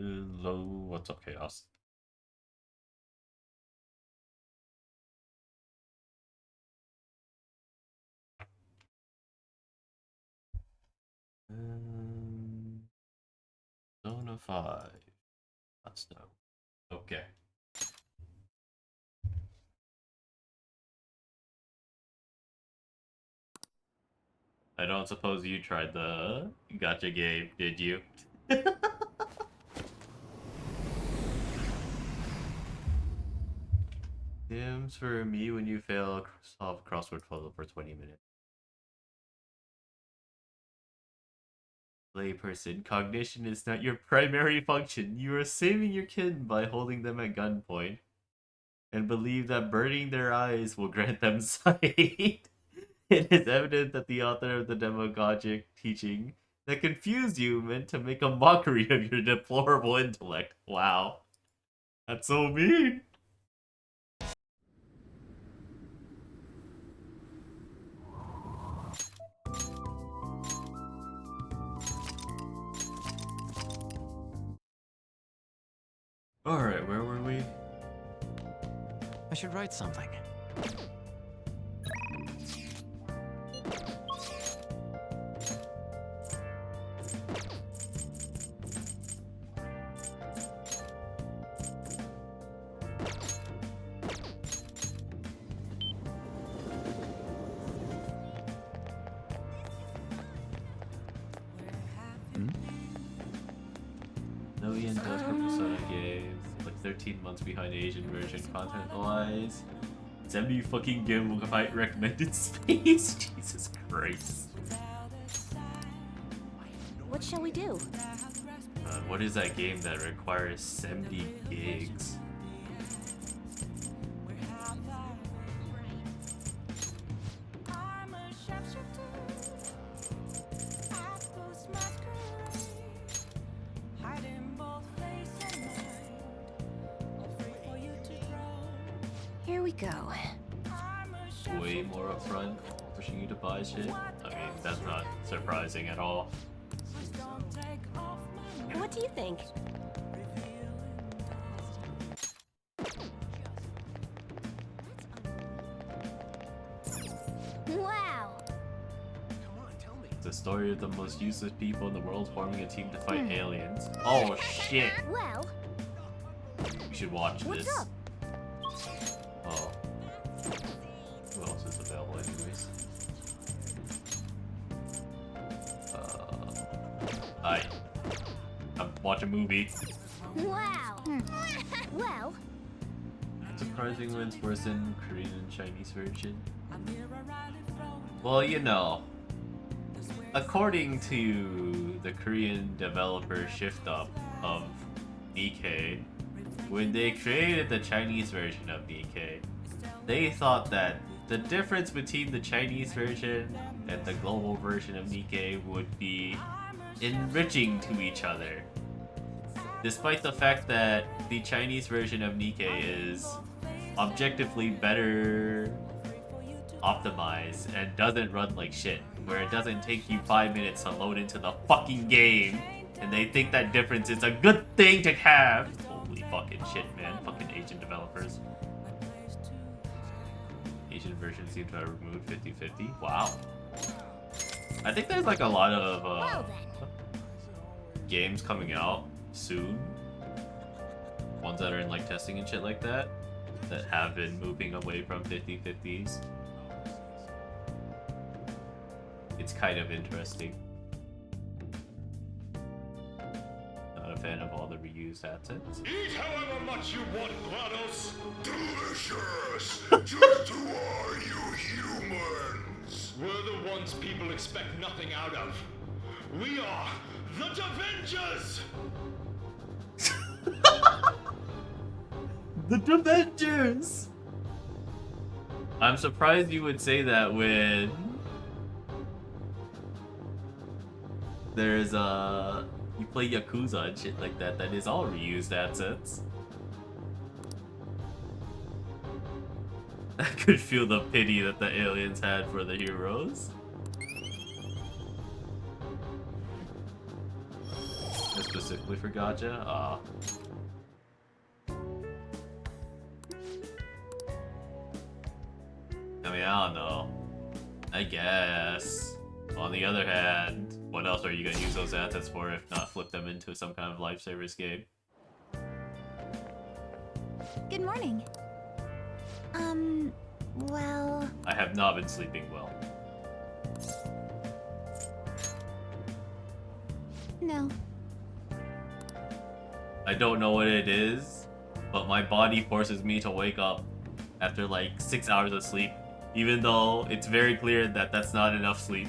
Hello, what's up, Chaos? Zona 5. Let's know. Okay. I don't suppose you tried the gacha game, did you? Sims for me when you fail solve a crossword puzzle for 20 minutes. Layperson, cognition is not your primary function. You are saving your kin by holding them at gunpoint and believe that burning their eyes will grant them sight. It is evident that the author of the demagogic teaching that confused you meant to make a mockery of your deplorable intellect. Wow. That's so mean. Alright, where were we? I should write something. Million does for Persona game. Like 13 months behind Asian version content wise. Semi-fucking gamified recommended space. Jesus Christ. What shall we do? What is that game that requires 70 gigs? Here we go. Way more upfront, pushing you to buy shit. I mean, that's not surprising at all. What do you think? Wow! It's the story of the most useless people in the world forming a team to fight aliens. Oh shit! Well, You should watch what's this. up? Oh. Who else is available anyways? I'm watching a movie. Wow! Well, Surprising when it's worse than Korean and Chinese version. Well, you know, according to the Korean developer Shift Up of Nikkei, when they created the Chinese version of Nikkei, they thought that the difference between the Chinese version and the global version of Nikkei would be enriching to each other. Despite the fact that the Chinese version of Nikkei is objectively better optimized and doesn't run like shit, where it doesn't take you 5 minutes to load into the fucking game, and they think that difference is a good thing to have. Holy fucking shit, man. Fucking Asian developers. Asian version seems to have removed 50/50. Wow. I think there's like a lot of well then. games coming out soon, ones that are in like testing and shit like that, that have been moving away from 50/50s. It's kind of interesting. Not a fan of all the reused assets. Eat however much you want, GLaDOS! Delicious! Just who are you humans? We're the ones people expect nothing out of. We are the Avengers! The Avengers! I'm surprised you would say that when there's you play Yakuza and shit like that, that is all reused assets. I could feel the pity that the aliens had for the heroes. Specifically specifically for gacha? I mean, I don't know. I guess. On the other hand, what else are you gonna use those assets for if not flip them into some kind of life service game? Good morning. Well... I have not been sleeping well. No. I don't know what it is, but my body forces me to wake up after like 6 hours of sleep, even though it's very clear that that's not enough sleep.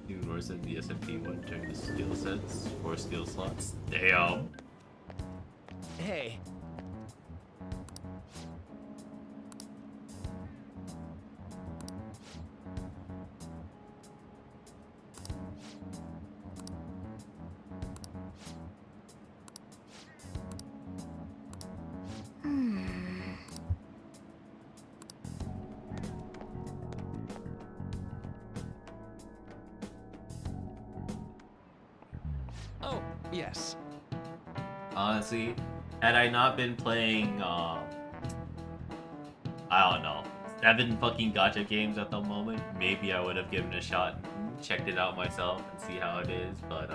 Even worse than the SMP one during the skill sets, 4 skill slots. Damn. Hey. Oh, yes. Honestly, had I not been playing, I don't know, 7 fucking gacha games at the moment, maybe I would have given it a shot and checked it out myself and see how it is, but,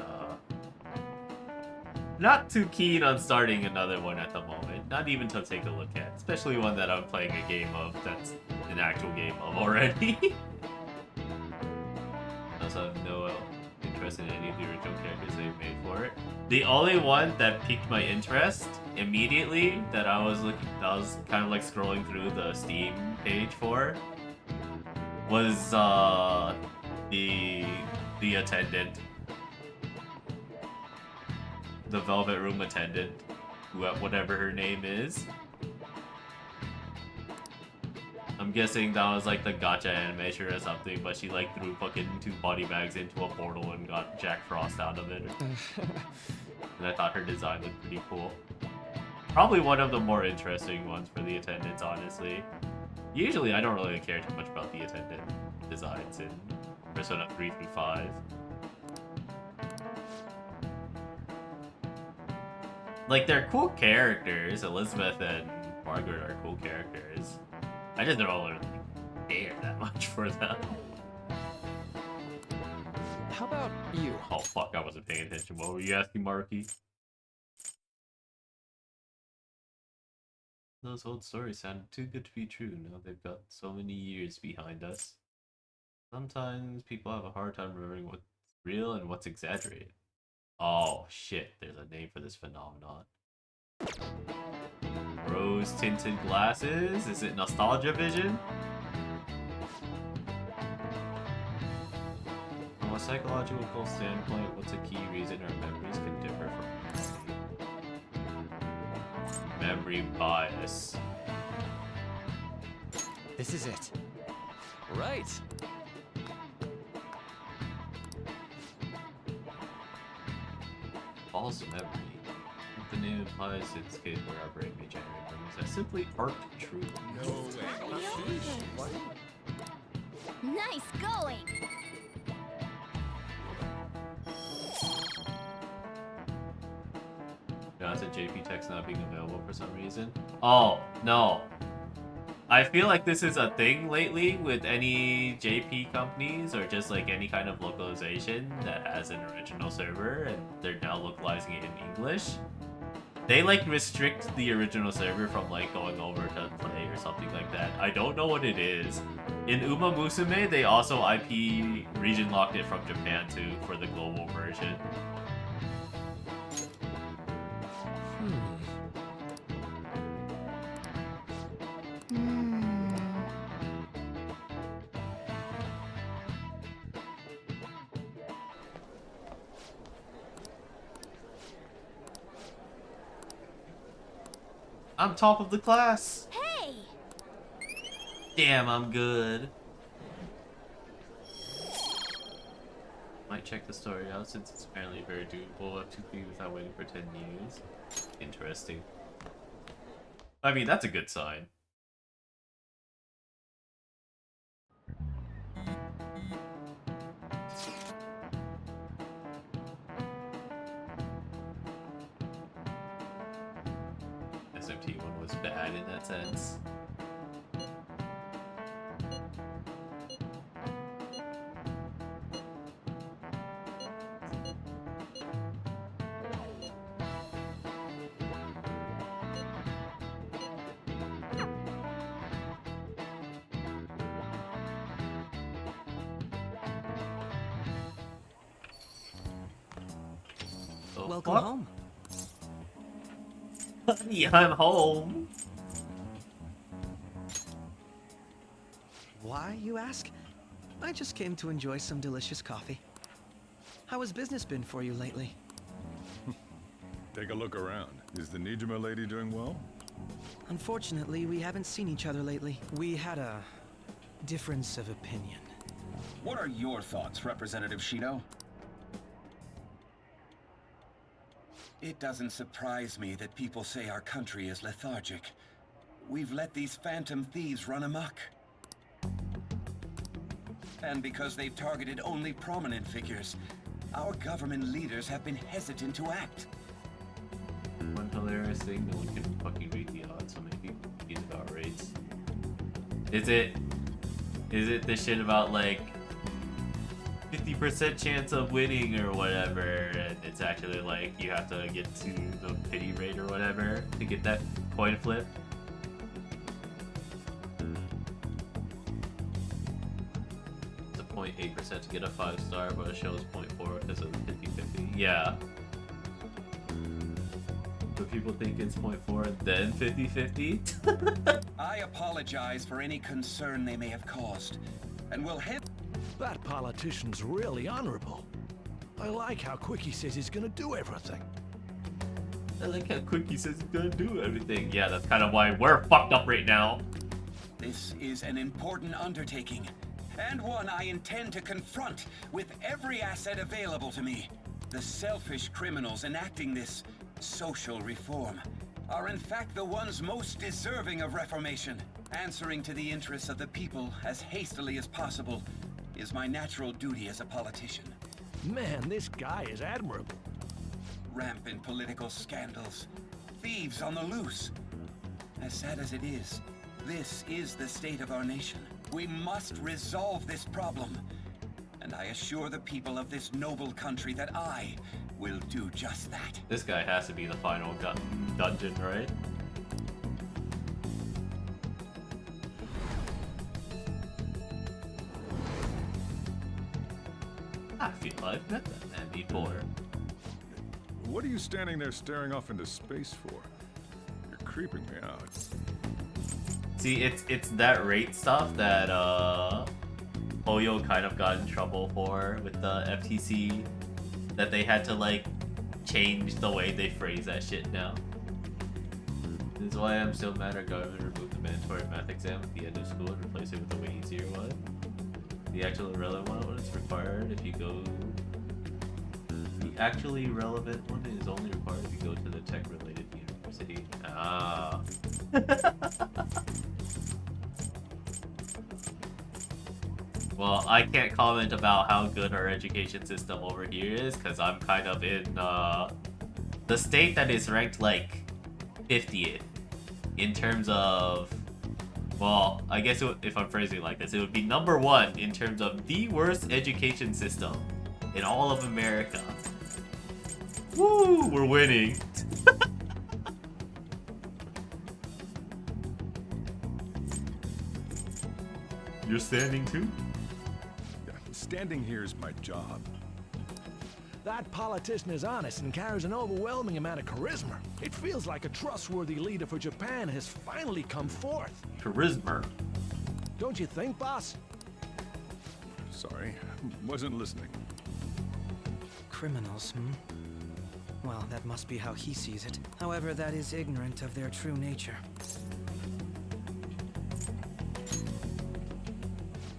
not too keen on starting another one at the moment. Not even to take a look at, especially one that I'm playing a game of that's an actual game of already. I also have no interest in any of the original characters they've made for it. The only one that piqued my interest immediately that I was kind of like scrolling through the Steam page for was the attendant, the Velvet Room attendant, whatever her name is. I'm guessing that was like the gacha animation or something, but she like threw fucking 2 body bags into a portal and got Jack Frost out of it. And I thought her design looked pretty cool. Probably one of the more interesting ones for the attendants, honestly. Usually I don't really care too much about the attendant designs in Persona 3 through 5. Like, they're cool characters. Elizabeth and Margaret are cool characters. I just don't really care that much for them. How about you? Oh fuck, I wasn't paying attention. What were you asking, Marky? Those old stories sounded too good to be true. Now they've got so many years behind us. Sometimes people have a hard time remembering what's real and what's exaggerated. Oh shit, there's a name for this phenomenon. Rose-tinted glasses? Is it nostalgia vision? From a psychological standpoint, what's a key reason our memories can differ from memory bias? This is it. Right. False memory. The name implies it's case where our brain may generate memories that simply aren't true. No way. Nice going! Yeah, it's a JP text not being available for some reason. Oh, no. I feel like this is a thing lately with any JP companies or just like any kind of localization that has an original server and they're now localizing it in English. They like restrict the original server from like going over to play or something like that. I don't know what it is. In Uma Musume, they also IP region locked it from Japan too for the global version. I'm top of the class. Hey! Damn, I'm good. Might check the story out since it's apparently very doable up to be without waiting for 10 years. Interesting. I mean, that's a good sign. was bad in that sense. The Welcome fuck? home. Honey, I'm home. Why, you ask? I just came to enjoy some delicious coffee. How has business been for you lately? Take a look around. Is the Nijima lady doing well? Unfortunately, we haven't seen each other lately. We had a difference of opinion. What are your thoughts, Representative Shido? It doesn't surprise me that people say our country is lethargic. We've let these phantom thieves run amok. And because they've targeted only prominent figures, our government leaders have been hesitant to act. One hilarious thing, no one can fucking read the odds, so many people confuse about rates. Is it the shit about like 50% chance of winning or whatever, and it's actually like you have to get to the pity rate or whatever to get that coin flip? It's a 0.8% to get a 5-star, but it shows 0.4 because of the 50-50. Yeah. So people think it's 0.4 then 50-50? I apologize for any concern they may have caused, and will head. That politician's really honorable. I like how quick he says he's gonna do everything. I like how quick he says he's gonna do everything. Yeah, that's kind of why we're fucked up right now. This is an important undertaking, and one I intend to confront with every asset available to me. The selfish criminals enacting this social reform are in fact the ones most deserving of reformation. Answering to the interests of the people as hastily as possible is my natural duty as a politician. Man, this guy is admirable. Rampant political scandals, thieves on the loose. As sad as it is, this is the state of our nation. We must resolve this problem, and I assure the people of this noble country that I will do just that. This guy has to be the final dungeon, right? I feel I've met that man before. What are you standing there staring off into space for? You're creeping me out. See, it's that rate stuff that Oyo kind of got in trouble for with the FTC, that they had to like change the way they phrase that shit now. This is why I'm still mad our government removed the mandatory math exam at the end of school and replaced it with a way easier one. The actual relevant one is required if you go. The actually relevant one is only required if you go to the tech-related university. Ah. Well, I can't comment about how good our education system over here is because I'm kind of in the state that is ranked like 50th in terms of. Well, I guess if I'm phrasing it like this, it would be number 1 in terms of the worst education system in all of America. Woo, we're winning. You're standing too? Standing here is my job. That politician is honest and carries an overwhelming amount of charisma. It feels like a trustworthy leader for Japan has finally come forth. Charisma. Don't you think, boss? Sorry, wasn't listening. Criminals, Well, that must be how he sees it. However, that is ignorant of their true nature.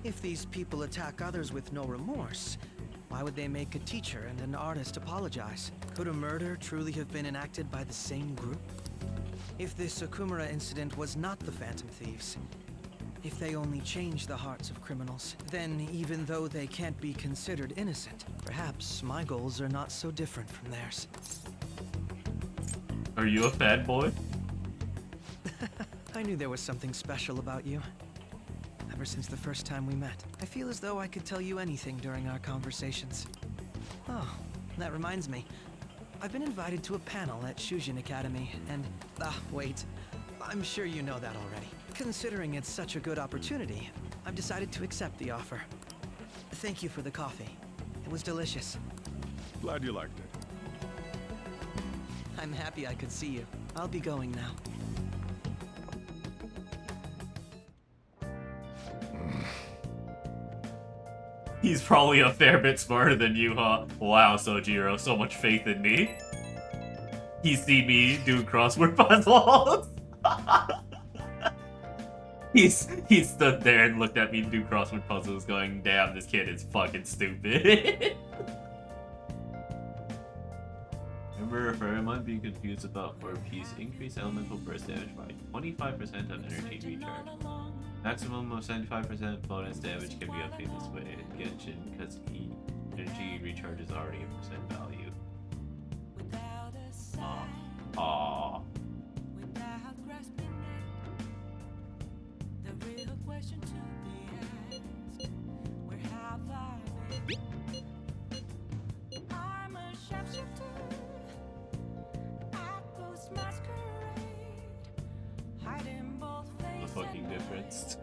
If these people attack others with no remorse, why would they make a teacher and an artist apologize? Could a murder truly have been enacted by the same group? If this Okumura incident was not the Phantom Thieves, if they only change the hearts of criminals, then even though they can't be considered innocent, perhaps my goals are not so different from theirs. Are you a fanboy? I knew there was something special about you. Ever since the first time we met, I feel as though I could tell you anything during our conversations. Oh, that reminds me. I've been invited to a panel at Shujin Academy, and... wait. I'm sure you know that already. Considering it's such a good opportunity, I've decided to accept the offer. Thank you for the coffee. It was delicious. Glad you liked it. I'm happy I could see you. I'll be going now. He's probably a fair bit smarter than you, huh? Wow, Sojiro, so much faith in me. He see me do crossword puzzles. He stood there and looked at me do crossword puzzles going, damn, this kid is fucking stupid. Remember, for a month being confused about 4-piece, increase elemental burst damage by 25% on energy recharge. Maximum of 75% bonus damage can be obtained this way in Genshin because energy recharge is already a percent value. Aww. The fucking difference.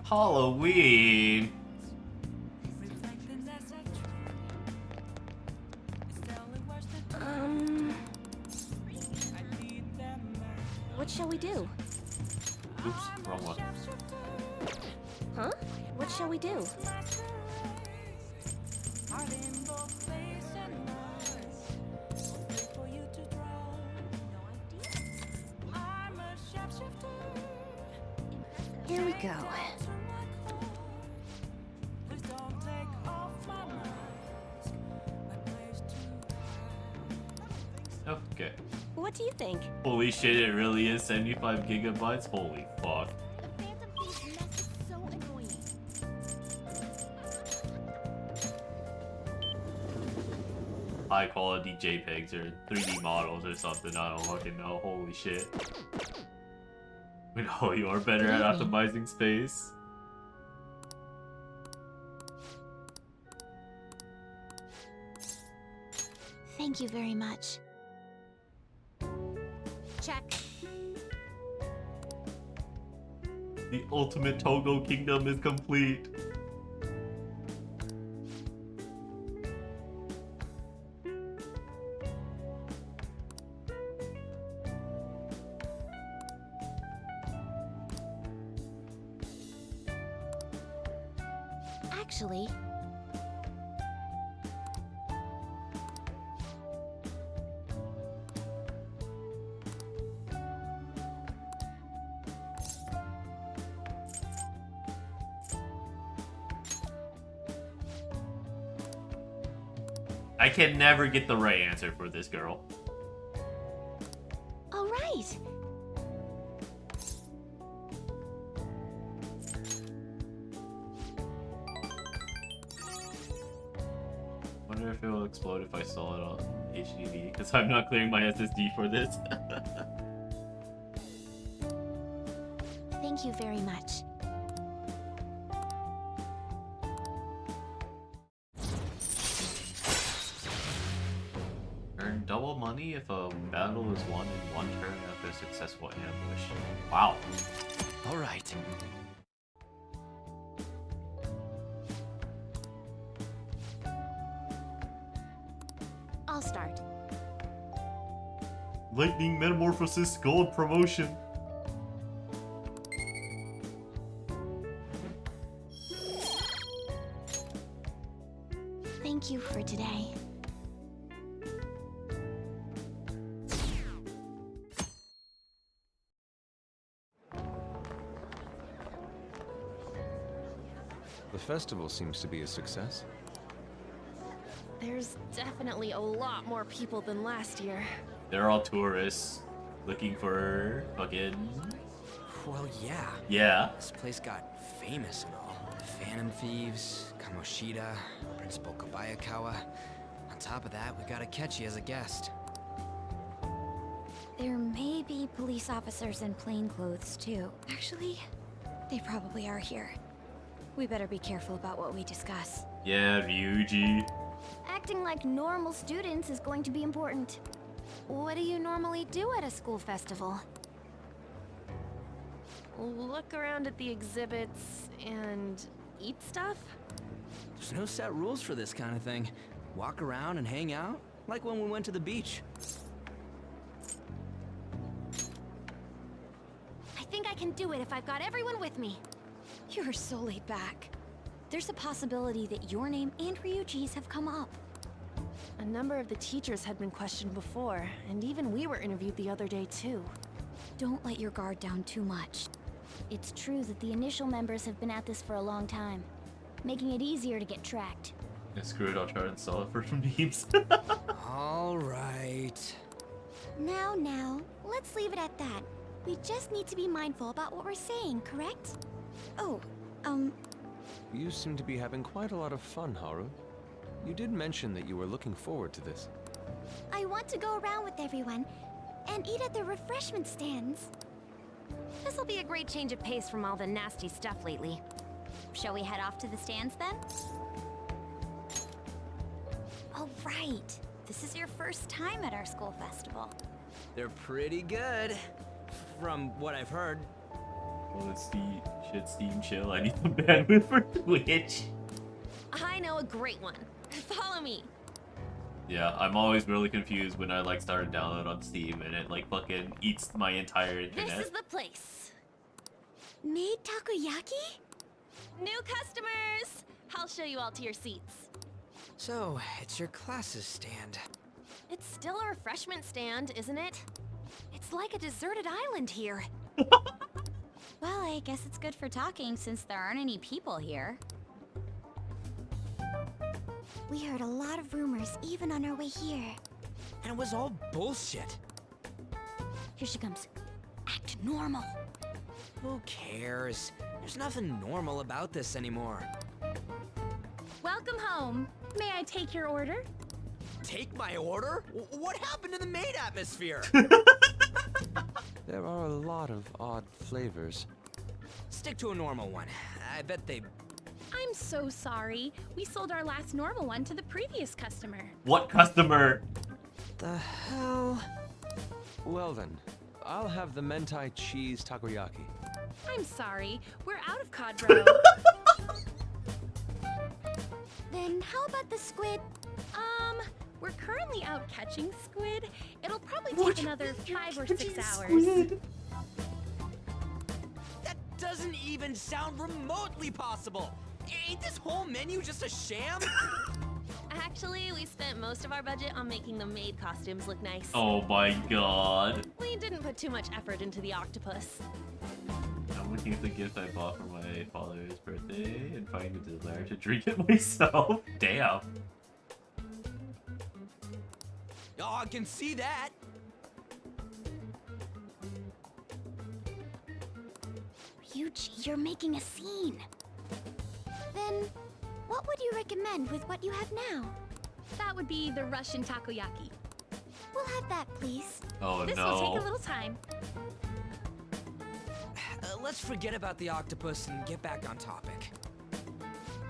Halloween. What shall we do? Oops, wrong one. Huh? What shall we do? Here we go. Okay. What do you think? Holy shit, it really is 75 gigabytes? Holy fuck. The Phantom Thief's mess is so annoying. High quality JPEGs or 3D models or something, I don't fucking know. Holy shit. We know you're better at optimizing space. Thank you very much. Check. The ultimate Togo kingdom is complete. Actually, I can never get the right answer for this girl. all right. Wonder if it will explode if I saw it on HDD, because I'm not clearing my SSD for this. Thank you very much. Earn double money if a battle is won in one turn after a successful ambush. Wow. All right. I'll start. Lightning Metamorphosis Gold promotion. Thank you for today. The festival seems to be a success. There's definitely a lot more people than last year. They're all tourists looking for fucking. Well, yeah. Yeah. This place got famous and all. Phantom Thieves, Kamoshida, Principal Kobayakawa. On top of that, we got Akechi as a guest. There may be police officers in plainclothes, too. Actually, they probably are here. We better be careful about what we discuss. Yeah, Ryuji. Acting like normal students is going to be important. What do you normally do at a school festival? Look around at the exhibits and eat stuff? There's no set rules for this kind of thing. Walk around and hang out, like when we went to the beach. I think I can do it if I've got everyone with me. You're so laid back. There's a possibility that your name and Ryuji's have come up. A number of the teachers had been questioned before, and even we were interviewed the other day too. Don't let your guard down too much. It's true that the initial members have been at this for a long time, making it easier to get tracked. Yeah, screw it, I'll try to install it for some memes. All right. Now, let's leave it at that. We just need to be mindful about what we're saying, correct? Oh, You seem to be having quite a lot of fun, Haru. You did mention that you were looking forward to this. I want to go around with everyone and eat at the refreshment stands. This'll be a great change of pace from all the nasty stuff lately. Shall we head off to the stands then? Oh, right. This is your first time at our school festival. They're pretty good, from what I've heard. Well, it's Steam chill. I need some bandwidth for Twitch. I know a great one. Follow me. Yeah, I'm always really confused when I like start a download on Steam and it like fucking eats my entire internet. This is the place. Made takoyaki? New customers! I'll show you all to your seats. So, it's your class's stand. It's still a refreshment stand, isn't it? It's like a deserted island here. Well, I guess it's good for talking since there aren't any people here. We heard a lot of rumors even on our way here. And it was all bullshit. Here she comes. Act normal. Who cares? There's nothing normal about this anymore. Welcome home. May I take your order? Take my order? What happened to the maid atmosphere? There are a lot of odd flavors. Stick to a normal one. I bet they... I'm so sorry. We sold our last normal one to the previous customer. What customer? The hell? Well then, I'll have the mentai cheese takoyaki. I'm sorry. We're out of cod bro. Then how about the squid? We're currently out catching squid. It'll probably take another 5 or 6 hours. Squid? That doesn't even sound remotely possible. Ain't this whole menu just a sham? Actually, we spent most of our budget on making the maid costumes look nice. Oh my god. We didn't put too much effort into the octopus. I'm looking at the gift I bought for my father's birthday and finding a desire to drink it myself. Damn. Oh, I can see that. Ryuji, you're making a scene. Then, what would you recommend with what you have now? That would be the Russian takoyaki. We'll have that, please. Oh This no. will take a little time. Let's forget about the octopus and get back on topic.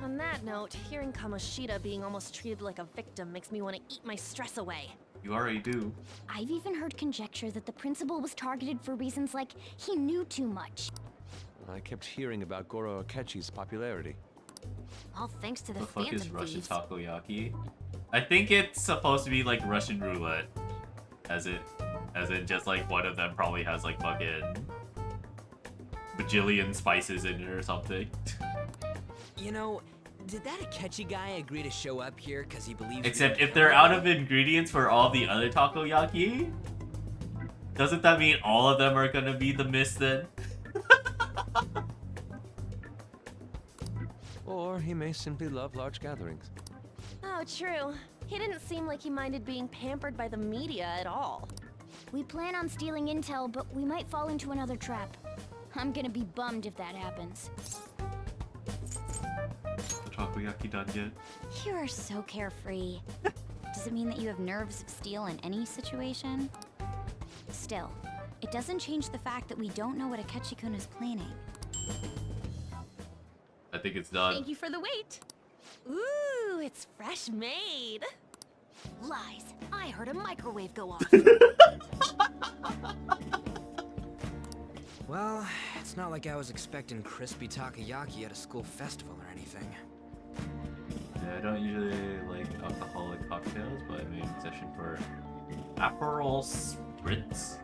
On that note, hearing Kamoshida being almost treated like a victim makes me want to eat my stress away. You already do. I've even heard conjecture that the principal was targeted for reasons like he knew too much. I kept hearing about Goro Akechi's popularity. All thanks to the The fuck is Phantom Russian Thieves. takoyaki? I think it's supposed to be like Russian roulette, as in just like one of them probably has like fucking bajillion spices in it or something. You know, did that Akechi guy agree to show up here because he believes... Except if they're out of ingredients for all the other takoyaki, doesn't that mean all of them are gonna be the mist then? Or he may simply love large gatherings. Oh, true. He didn't seem like he minded being pampered by the media at all. We plan on stealing intel, but we might fall into another trap. I'm gonna be bummed if that happens. The takoyaki done yet? You are so carefree. Does it mean that you have nerves of steel in any situation? Still, it doesn't change the fact that we don't know what Akechi-kun is planning. I think it's done. Thank you for the wait. Ooh, it's fresh made. Lies. I heard a microwave go off. Well, it's not like I was expecting crispy takoyaki at a school festival or anything. Yeah, I don't usually like alcoholic cocktails, but I made an exception for Aperol Spritz.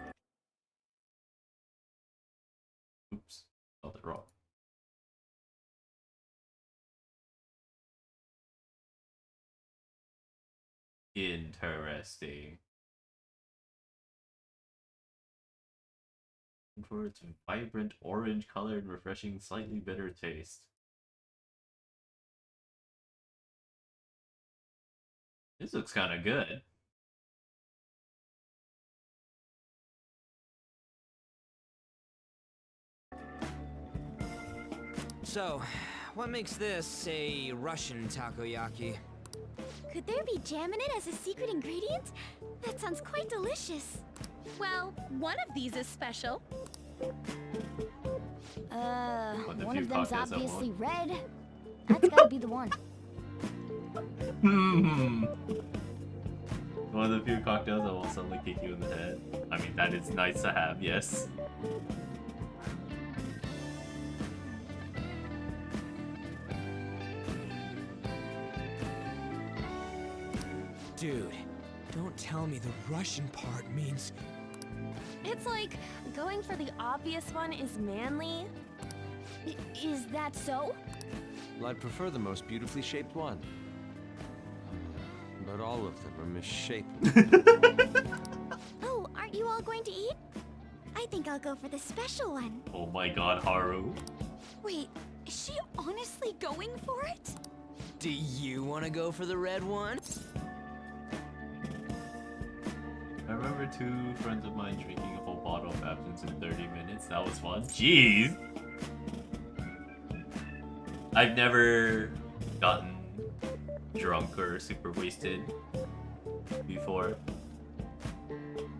Oops, spelled it wrong. Interesting. For its vibrant orange colored, refreshing, slightly bitter taste. This looks kind of good. So, what makes this a Russian takoyaki? Could there be jam in it as a secret ingredient? That sounds quite delicious. Well, one of these is special. One of them's obviously red. That's gotta be the one. One of the few cocktails that will suddenly kick you in the head. I mean, that is nice to have, yes. Dude, don't tell me the Russian part means... It's like going for the obvious one is manly. Is that so? Well, I'd prefer the most beautifully shaped one. But all of them are misshapen. Oh, aren't you all going to eat? I think I'll go for the special one. Oh my god, Haru. Wait, is she honestly going for it? Do you want to go for the red one? I remember two friends of mine drinking a whole bottle of absinthe in 30 minutes. That was fun. Jeez! I've never gotten drunk or super wasted before.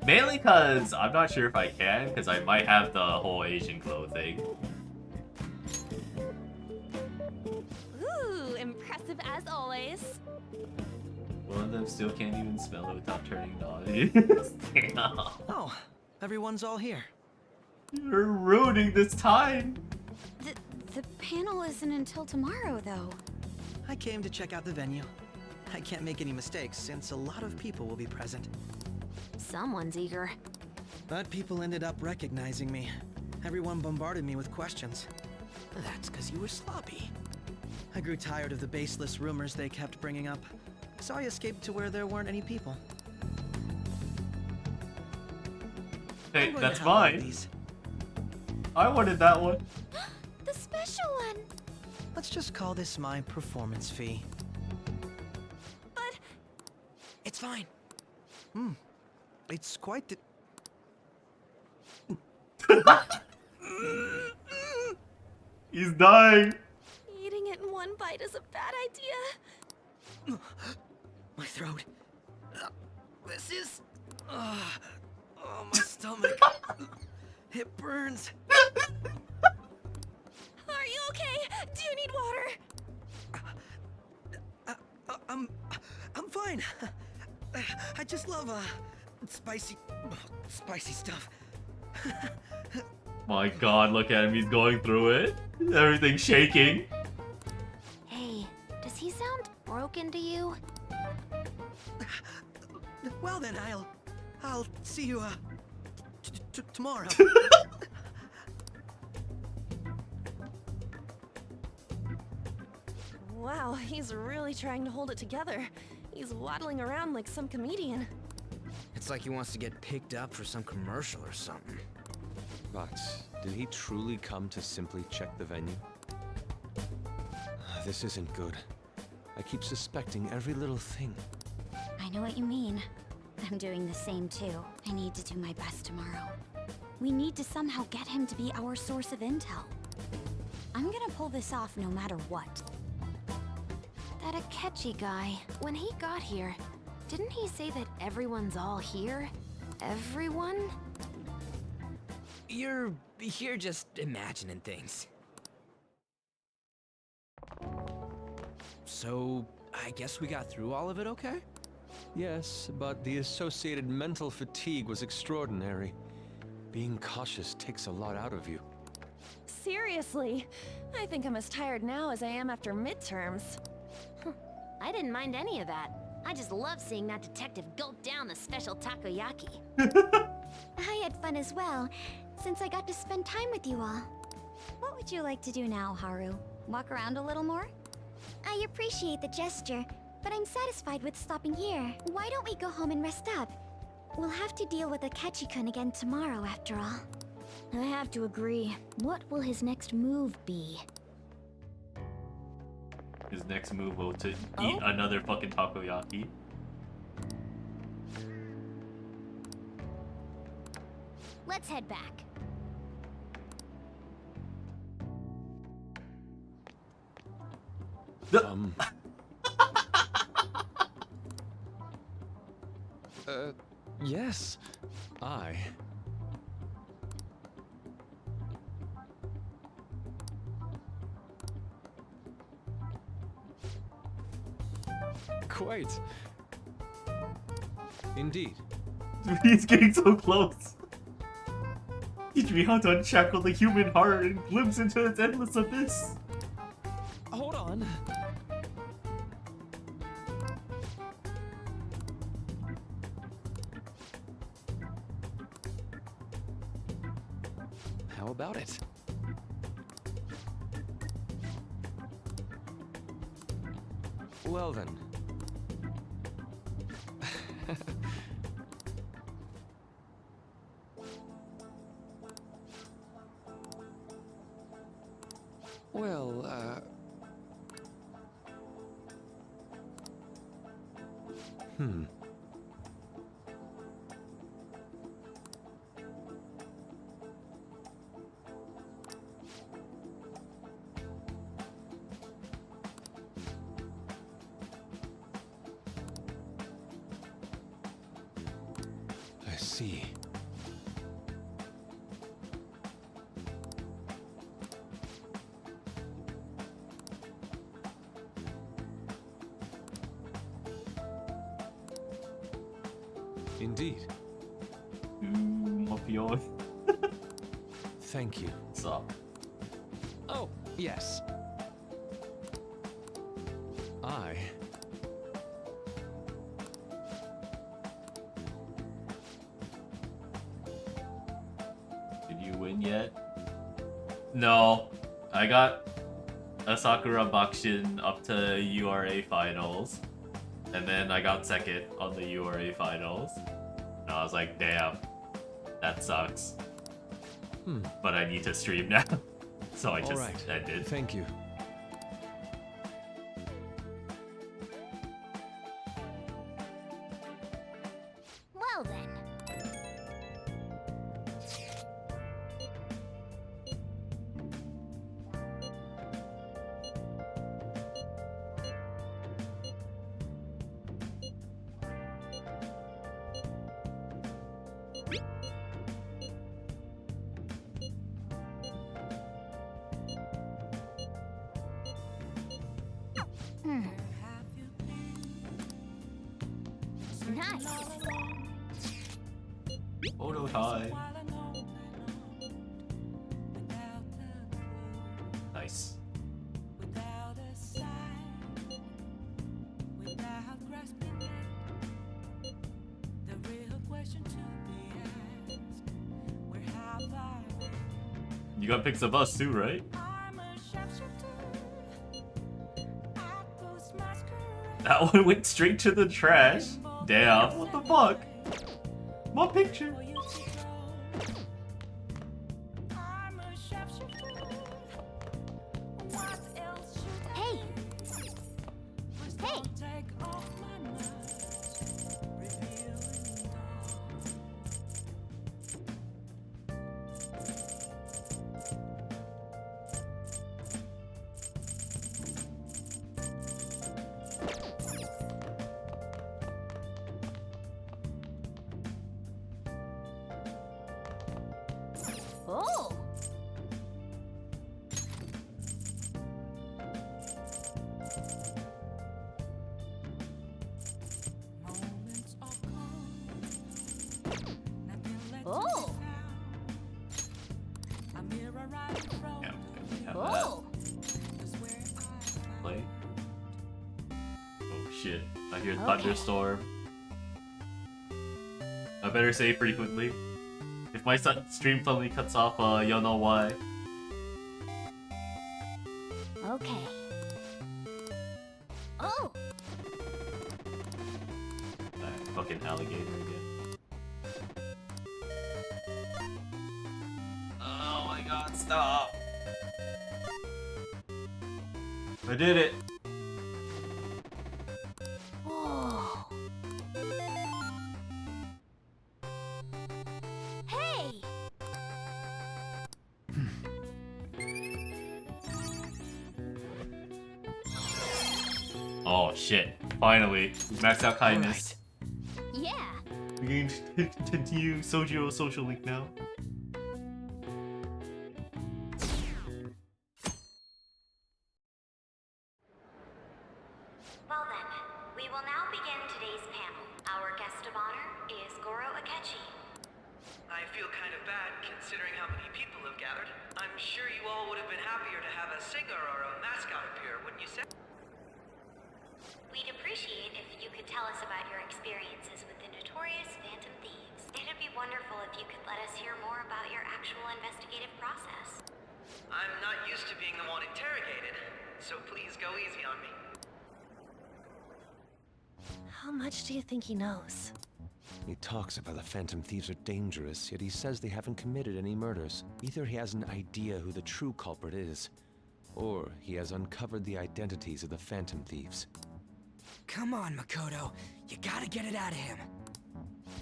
Mainly because I'm not sure if I can, because I might have the whole Asian glow thing. Ooh, impressive as always. One of them still can't even smell it without turning naughty. Damn. Oh, everyone's all here. You're ruining this time! The panel isn't until tomorrow, though. I came to check out the venue. I can't make any mistakes since a lot of people will be present. Someone's eager. But people ended up recognizing me. Everyone bombarded me with questions. That's because you were sloppy. I grew tired of the baseless rumors they kept bringing up, so I escaped to where there weren't any people. Hey, I'm going that's to have one of mine. these. I wanted that one. The special one! Let's just call this my performance fee. But It's fine. It's quite the... He's dying. eating it in one bite is a bad idea. My throat. This is... oh, my stomach. It burns. Are you okay? Do you need water? I'm fine. I just love, spicy stuff. My god, look at him. He's going through it. Everything's shaking. Hey, does he sound broken to you? Well then, I'll see you, tomorrow. Wow, he's really trying to hold it together. He's waddling around like some comedian. It's like he wants to get picked up for some commercial or something. But did he truly come to simply check the venue? This isn't good. I keep suspecting every little thing. I know what you mean. I'm doing the same too. I need to do my best tomorrow. We need to somehow get him to be our source of intel. I'm gonna pull this off no matter what. That Akechi guy, when he got here, didn't he say that everyone's all here? Everyone? You're just imagining things. So, I guess we got through all of it okay? Yes, but the associated mental fatigue was extraordinary. Being cautious takes a lot out of you. Seriously, I think I'm as tired now as I am after midterms. I didn't mind any of that. I just love seeing that detective gulp down the special takoyaki. I had fun as well, since I got to spend time with you all. What would you like to do now, Haru? Walk around a little more? I appreciate the gesture, but I'm satisfied with stopping here. Why don't we go home and rest up? We'll have to deal with Akechi-kun again tomorrow, after all. I have to agree. What will his next move be? His next move will to eat another fucking takoyaki. Let's head back. Yes. I... Quite. Indeed. He's getting so close. Teach me how to unshackle the human heart and glimpse into its endless abyss. Hold on. How about it? Well then. Well, I see. Indeed. Mafioso. Thank you. What's up? Oh, yes. I... Did you win yet? No. I got a Sakura Bakushin up to URA finals. And then I got second on the URA finals. And I was like, damn, that sucks. But I need to stream now. So I just ended. Thank you. Well then. Nice. Photo time. Nice. You gotta pick some bus too, right? That one went straight to the trash. Damn, what the fuck? My picture. Hey! Hey! Oh! Oh! Yeah, Oh! play. Oh shit! I hear Okay. thunderstorm. I better say frequently. If my stream suddenly cuts off, you'll know why. Okay. Oh! That fucking alligator again. Oh my god, stop! I did it! Whoa! Hey! Oh shit! Finally, we maxed out kindness. Yeah! We can continue Sojo Social Link now. Well then, we will now begin today's panel. Our guest of honor is Goro Akechi. I feel kind of bad considering how many people have gathered. I'm sure you all would have been happier to have a singer or a mascot appear, wouldn't you say? We'd appreciate if you could tell us about your experiences with the notorious Phantom Thieves. It'd be wonderful if you could let us hear more about your actual investigative process. I'm not used to being the one interrogated, so please go easy on me. How much do you think he knows? He talks about the Phantom Thieves are dangerous, yet he says they haven't committed any murders. Either he has an idea who the true culprit is, or he has uncovered the identities of the Phantom Thieves. Come on, Makoto. You gotta get it out of him.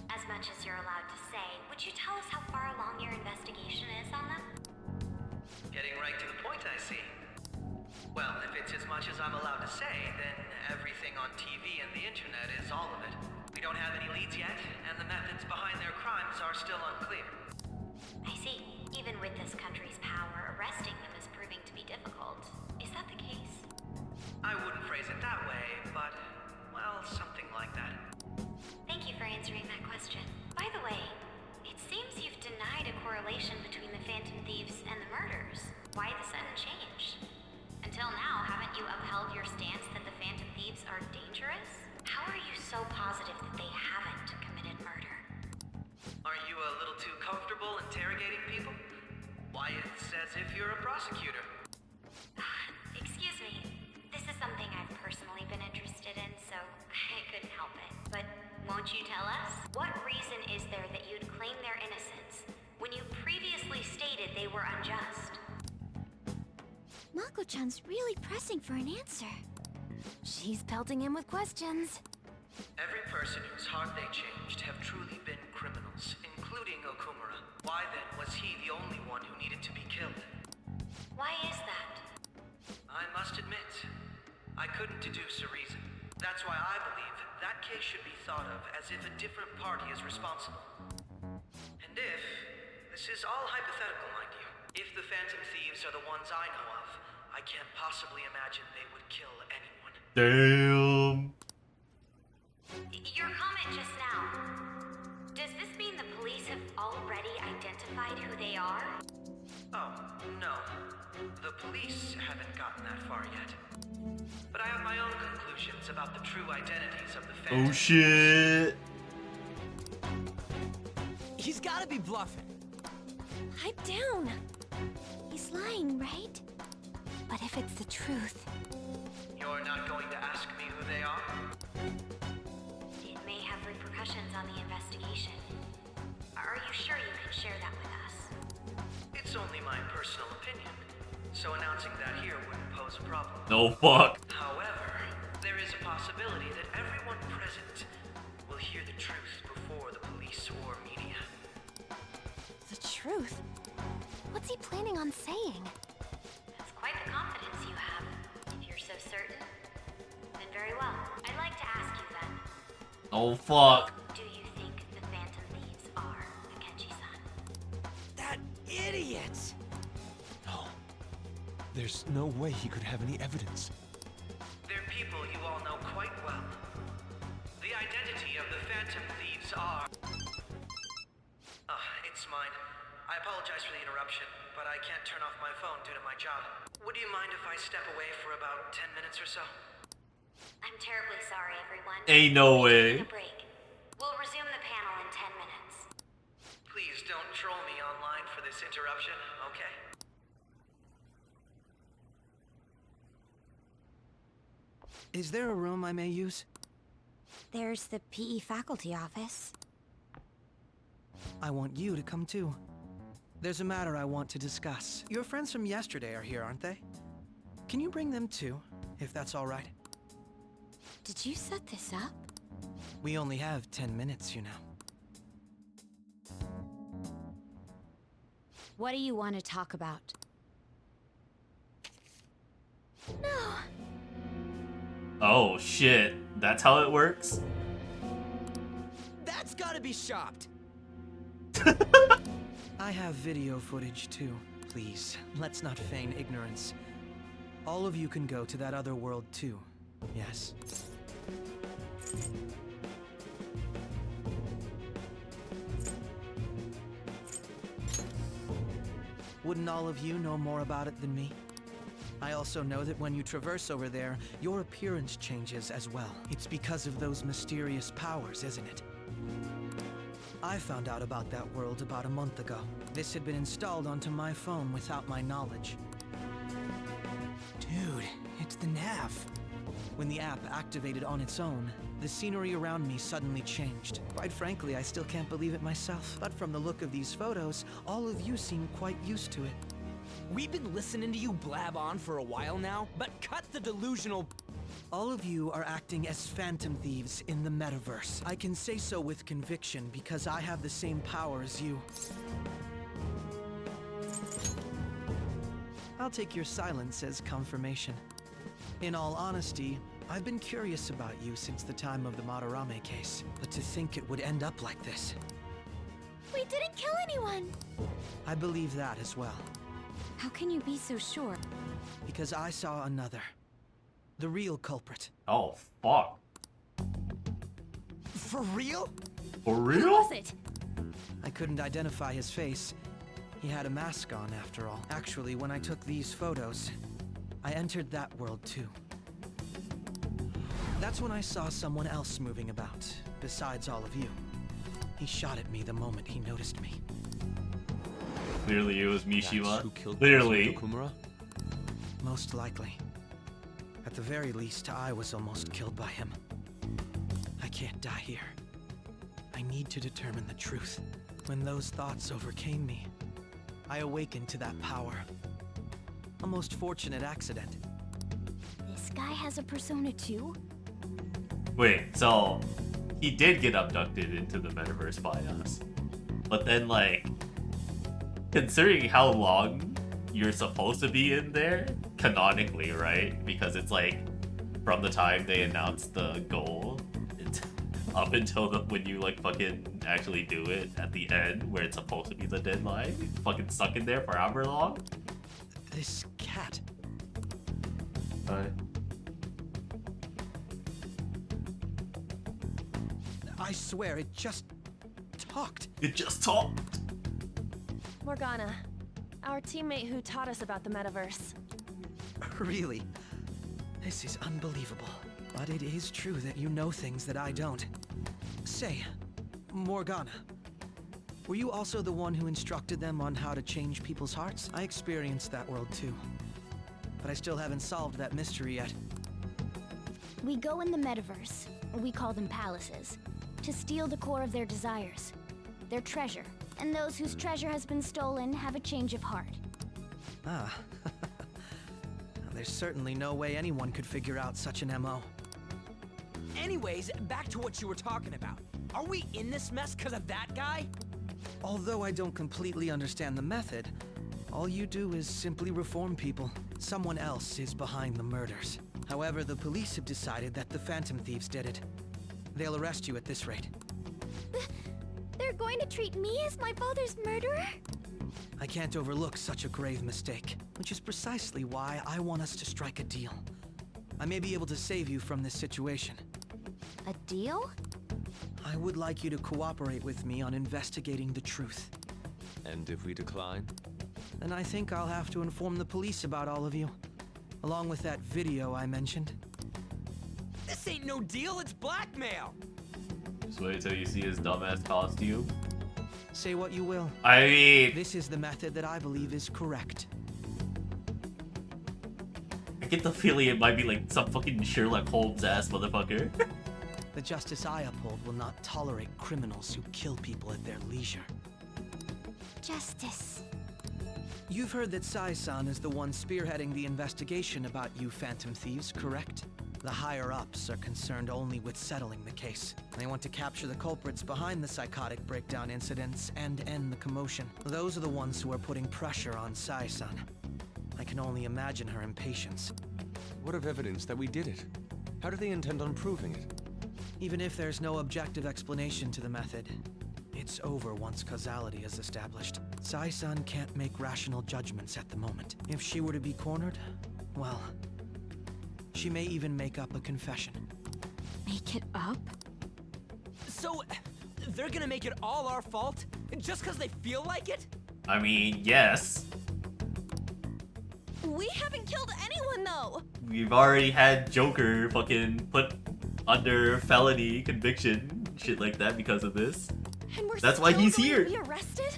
As much as you're allowed to say, would you tell us how far along your investigation is on them? Getting right to the point, I see. Well, if it's as much as I'm allowed to say, then everything on TV and the internet is all of it. We don't have any leads yet, and the methods behind their crimes are still unclear. I see. Even with this country's power, arresting them is proving to be difficult. Is that the case? I wouldn't phrase it that way, but, well, something like that. Thank you for answering that question. By the way, it seems you've denied a correlation between the Phantom Thieves and the murders. Why the sudden change? Until now, haven't you upheld your stance that the Phantom Thieves are dangerous? How are you so positive that they haven't committed murder? Aren't you a little too comfortable interrogating people? Why, it's as if you're a prosecutor. Excuse me. This is something I've personally been interested in, so I couldn't help it. But won't you tell us? What reason is there that you'd claim their innocence when you previously stated they were unjust? Mako-chan's really pressing for an answer. She's pelting him with questions. Every person whose heart they changed have truly been criminals, including Okumura. Why then was he the only one who needed to be killed? Why is that? I must admit, I couldn't deduce a reason. That's why I believe that case should be thought of as if a different party is responsible. And if, this is all hypothetical, mind you, if the Phantom Thieves are the ones I know of, I can't possibly imagine they would kill anyone. Damn. Your comment just now. Does this mean the police have already identified who they are? Oh, no. The police haven't gotten that far yet. But I have my own conclusions about the true identities of the Phantom. Oh shit. He's gotta be bluffing. Pipe down. He's lying, right? But if it's the truth, You're not going to ask me who they are? It may have repercussions on the investigation. Are you sure you can share that with us? It's only my personal opinion, so announcing that here wouldn't pose a problem. No fuck. However, there is a possibility that everyone present will hear the truth before the police or media. the truth? What's he planning on saying? That's quite the confidence you have. If you're so certain, then very well. I'd like to ask you then. Oh fuck. Do you think the Phantom Thieves are Akechi-san? That idiot! No. There's no way he could have any evidence. They're people you all know quite well. The identity of the Phantom Thieves are... it's mine. I apologize for the interruption, but I can't turn off my phone due to my job. Would you mind if I step away for about 10 minutes or so? I'm terribly sorry, everyone. Ain't no We're way. taking a break. We'll resume the panel in 10 minutes. Please don't troll me online for this interruption, okay? Is there a room I may use? There's the PE faculty office. I want you to come too. There's a matter I want to discuss. Your friends from yesterday are here, aren't they? Can you bring them too, if that's all right? Did you set this up? We only have 10 minutes, you know. What do you want to talk about? No. Oh shit. That's how it works? That's gotta be shopped! I have video footage too. Please, let's not feign ignorance. All of you can go to that other world too. Yes? Wouldn't all of you know more about it than me? I also know that when you traverse over there, your appearance changes as well. It's because of those mysterious powers, isn't it? I found out about that world about a month ago. This had been installed onto my phone without my knowledge. Dude, it's the nav. When the app activated on its own, the scenery around me suddenly changed. Quite frankly, I still can't believe it myself. But from the look of these photos, all of you seem quite used to it. We've been listening to you blab on for a while now, but cut the delusional... All of you are acting as Phantom Thieves in the metaverse. I can say so with conviction because I have the same power as you. I'll take your silence as confirmation. In all honesty, I've been curious about you since the time of the Madarame case, but to think it would end up like this. We didn't kill anyone! I believe that as well, How can you be so sure? because I saw another. The real culprit. Oh fuck. For real? For Who real? was it? I couldn't identify his face. He had a mask on, after all. Actually, when I took these photos, I entered that world too. That's when I saw someone else moving about, besides all of you. He shot at me the moment he noticed me. Clearly it was That's Mishima. who killed Clearly. Kumura? Most likely. At the very least, I was almost killed by him. I can't die here. I need to determine the truth. When those thoughts overcame me, I awakened to that power. A most fortunate accident. This guy has a persona too? Wait, so he did get abducted into the metaverse by us. But then like considering how long you're supposed to be in there, canonically, right? Because it's like from the time they announced the goal up until when you like fucking actually do it at the end where it's supposed to be the deadline, fucking stuck in there for however long. This cat. I swear, it just talked. It just talked. Morgana, our teammate who taught us about the metaverse. Really? This is unbelievable. But it is true that you know things that I don't. Say, Morgana, Were you also the one who instructed them on how to change people's hearts? I experienced that world too. But I still haven't solved that mystery yet. We go in the metaverse, we call them palaces, to steal the core of their desires, their treasure. And those whose treasure has been stolen have a change of heart. Ah. There's certainly no way anyone could figure out such an MO. Anyways, back to what you were talking about. Are we in this mess because of that guy? Although I don't completely understand the method, all you do is simply reform people. Someone else is behind the murders. However, the police have decided that the Phantom Thieves did it. They'll arrest you at this rate. They're going to treat me as my father's murderer? I can't overlook such a grave mistake, which is precisely why I want us to strike a deal. I may be able to save you from this situation. A deal? I would like you to cooperate with me on investigating the truth. And if we decline? Then I think I'll have to inform the police about all of you, along with that video I mentioned. This ain't no deal, it's blackmail! Just wait till you see his dumbass costume. Say what you will. I mean, this is the method that I believe is correct. I get the feeling it might be like some fucking Sherlock Holmes ass motherfucker. The justice I uphold will not tolerate criminals who kill people at their leisure. Justice. You've heard that Sai-san is the one spearheading the investigation about you Phantom Thieves, correct? The higher-ups are concerned only with settling the case. They want to capture the culprits behind the psychotic breakdown incidents and end the commotion. Those are the ones who are putting pressure on Sai-san. I can only imagine her impatience. What of evidence that we did it? How do they intend on proving it? Even if there's no objective explanation to the method, it's over once causality is established. Sai-san can't make rational judgments at the moment. If she were to be cornered, well, she may even make up a confession. Make it up? So, they're gonna make it all our fault? Just because they feel like it? I mean, yes. We haven't killed anyone, though! We've already had Joker fucking put under felony conviction, shit like that because of this. And we're That's why he's here. Be arrested?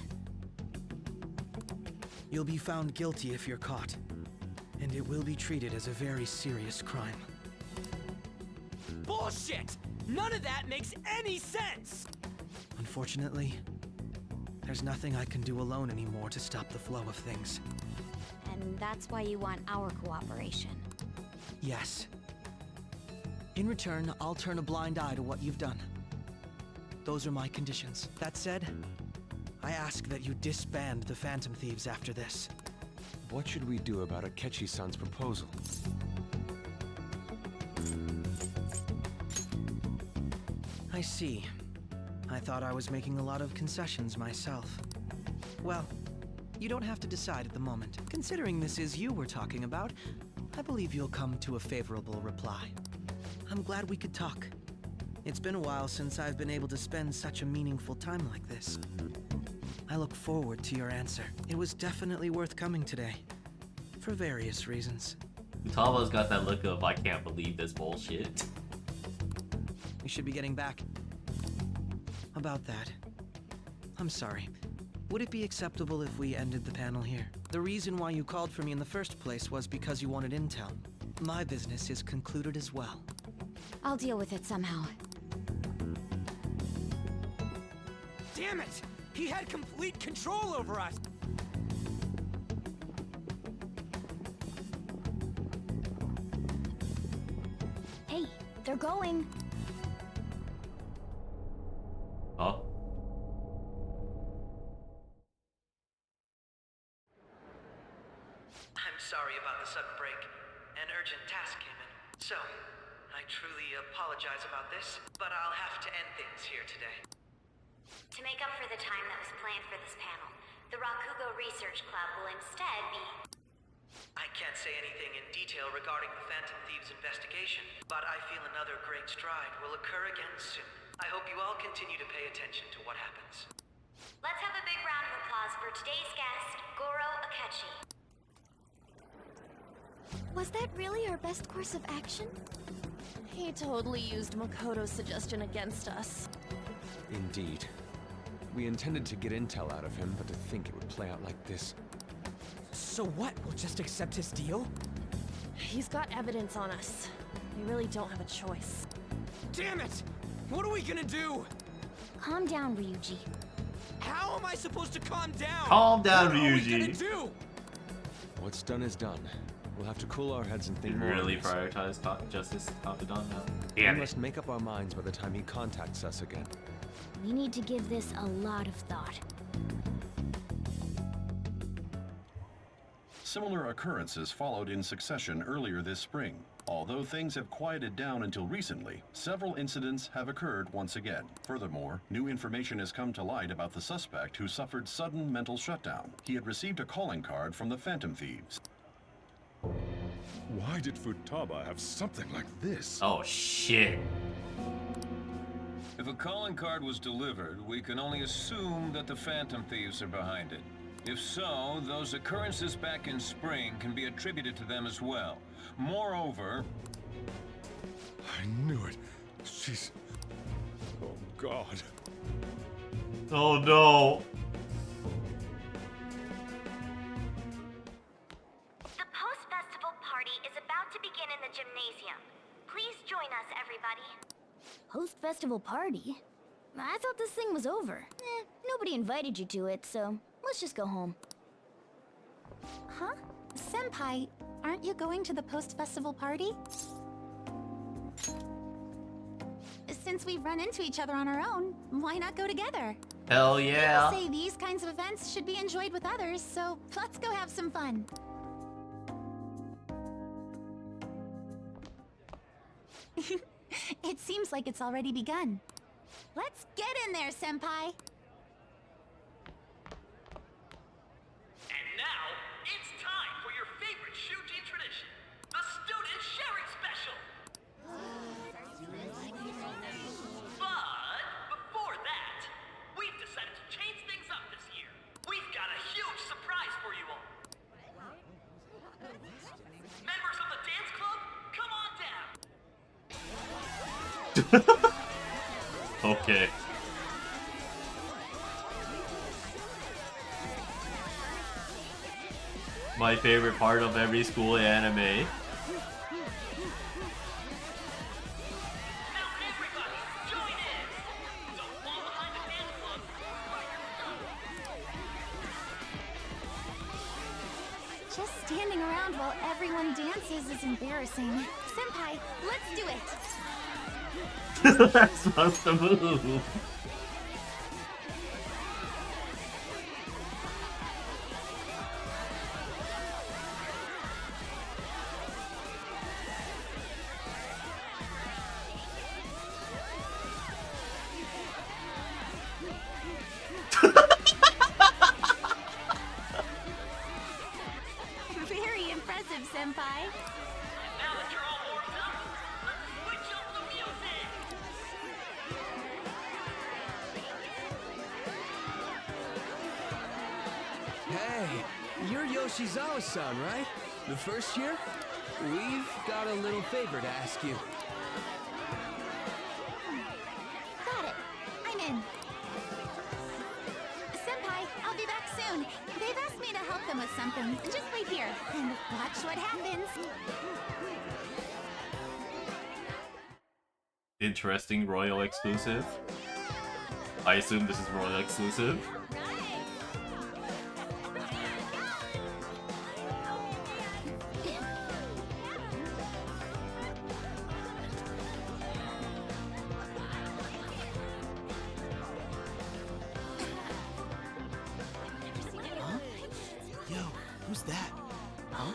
You'll be found guilty if you're caught, and it will be treated as a very serious crime. Bullshit! None of that makes any sense! Unfortunately, there's nothing I can do alone anymore to stop the flow of things. And that's why you want our cooperation. Yes. In return, I'll turn a blind eye to what you've done. Those are my conditions. That said, I ask that you disband the Phantom Thieves after this. What should we do about Akechi-san's proposal? I see. I thought I was making a lot of concessions myself. Well, you don't have to decide at the moment. Considering this is you we're talking about, I believe you'll come to a favorable reply. I'm glad we could talk. It's been a while since I've been able to spend such a meaningful time like this. I look forward to your answer. It was definitely worth coming today, for various reasons. Utama's got that look of, I can't believe this bullshit. We should be getting back. About that, I'm sorry. Would it be acceptable if we ended the panel here? The reason why you called for me in the first place was because you wanted intel. My business is concluded as well. I'll deal with it somehow. Damn it! He had complete control over us! Hey, they're going. Huh? I'm sorry about the sudden break. An urgent task came in. So, I truly apologize about this, but I'll have to end things here today. To make up for the time that was planned for this panel, the Rakugo Research Club will instead be... I can't say anything in detail regarding the Phantom Thieves investigation, but I feel another great stride will occur again soon. I hope you all continue to pay attention to what happens. Let's have a big round of applause for today's guest, Goro Akechi. Was that really our best course of action? He totally used Makoto's suggestion against us. Indeed. We intended to get intel out of him, but to think it would play out like this. So what? We'll just accept his deal? He's got evidence on us. We really don't have a choice. Damn it! What are we gonna do? Calm down, Ryuji. How am I supposed to calm down? Calm down, what are we Ryuji. gonna do? What's done is done. We'll have to cool our heads and think You more. really on this. prioritize Justice Confidant now? We Damn it. must make up our minds by the time he contacts us again. We need to give this a lot of thought. Similar occurrences followed in succession earlier this spring. Although things have quieted down until recently, several incidents have occurred once again. Furthermore, new information has come to light about the suspect who suffered sudden mental shutdown. He had received a calling card from the Phantom Thieves. Why did Futaba have something like this? Oh shit. If a calling card was delivered, we can only assume that the Phantom Thieves are behind it. If so, those occurrences back in spring can be attributed to them as well. Moreover... I knew it. She's... Oh, God. Oh, no. The post-festival party is about to begin in the gymnasium. Please join us, everybody. Post-festival party? I thought this thing was over. Nobody invited you to it, so let's just go home. Huh? Senpai, aren't you going to the post-festival party? Since we've run into each other on our own, why not go together? Hell yeah. People say these kinds of events should be enjoyed with others, so let's go have some fun. It seems like it's already begun. Let's get in there, Senpai! And now, it's time for your favorite Shuji tradition, the Student Sharing Special! But before that, we've decided to change things up this year. We've got a huge surprise for you all. Members of the dance club, come on down! Okay. My favorite part of every school anime. Just standing around while everyone dances is embarrassing. Senpai, let's do it! That's not the move. Very impressive, Senpai. Now that you're all warmed up, let's switch up the music! Hey, you're Yoshizawa-san, right? The first year? We've got a little favor to ask you. Got it. I'm in. Senpai, I'll be back soon. They've asked me to help them with something. Just wait here and watch what happens. Interesting Royal exclusive. I assume this is Royal exclusive. Huh? Yo, who's that? Huh?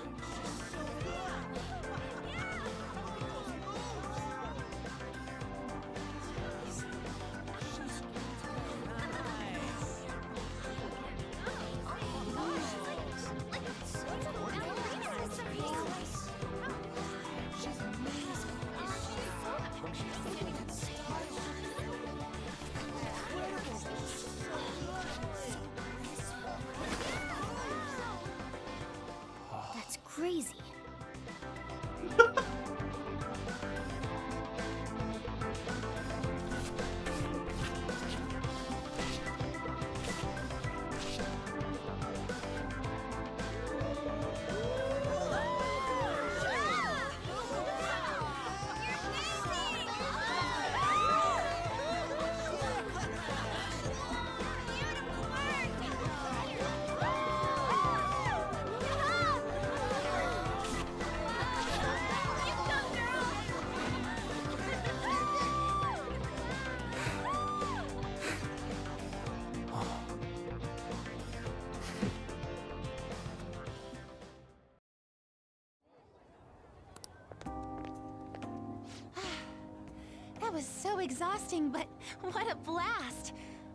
That was so exhausting, but what a blast!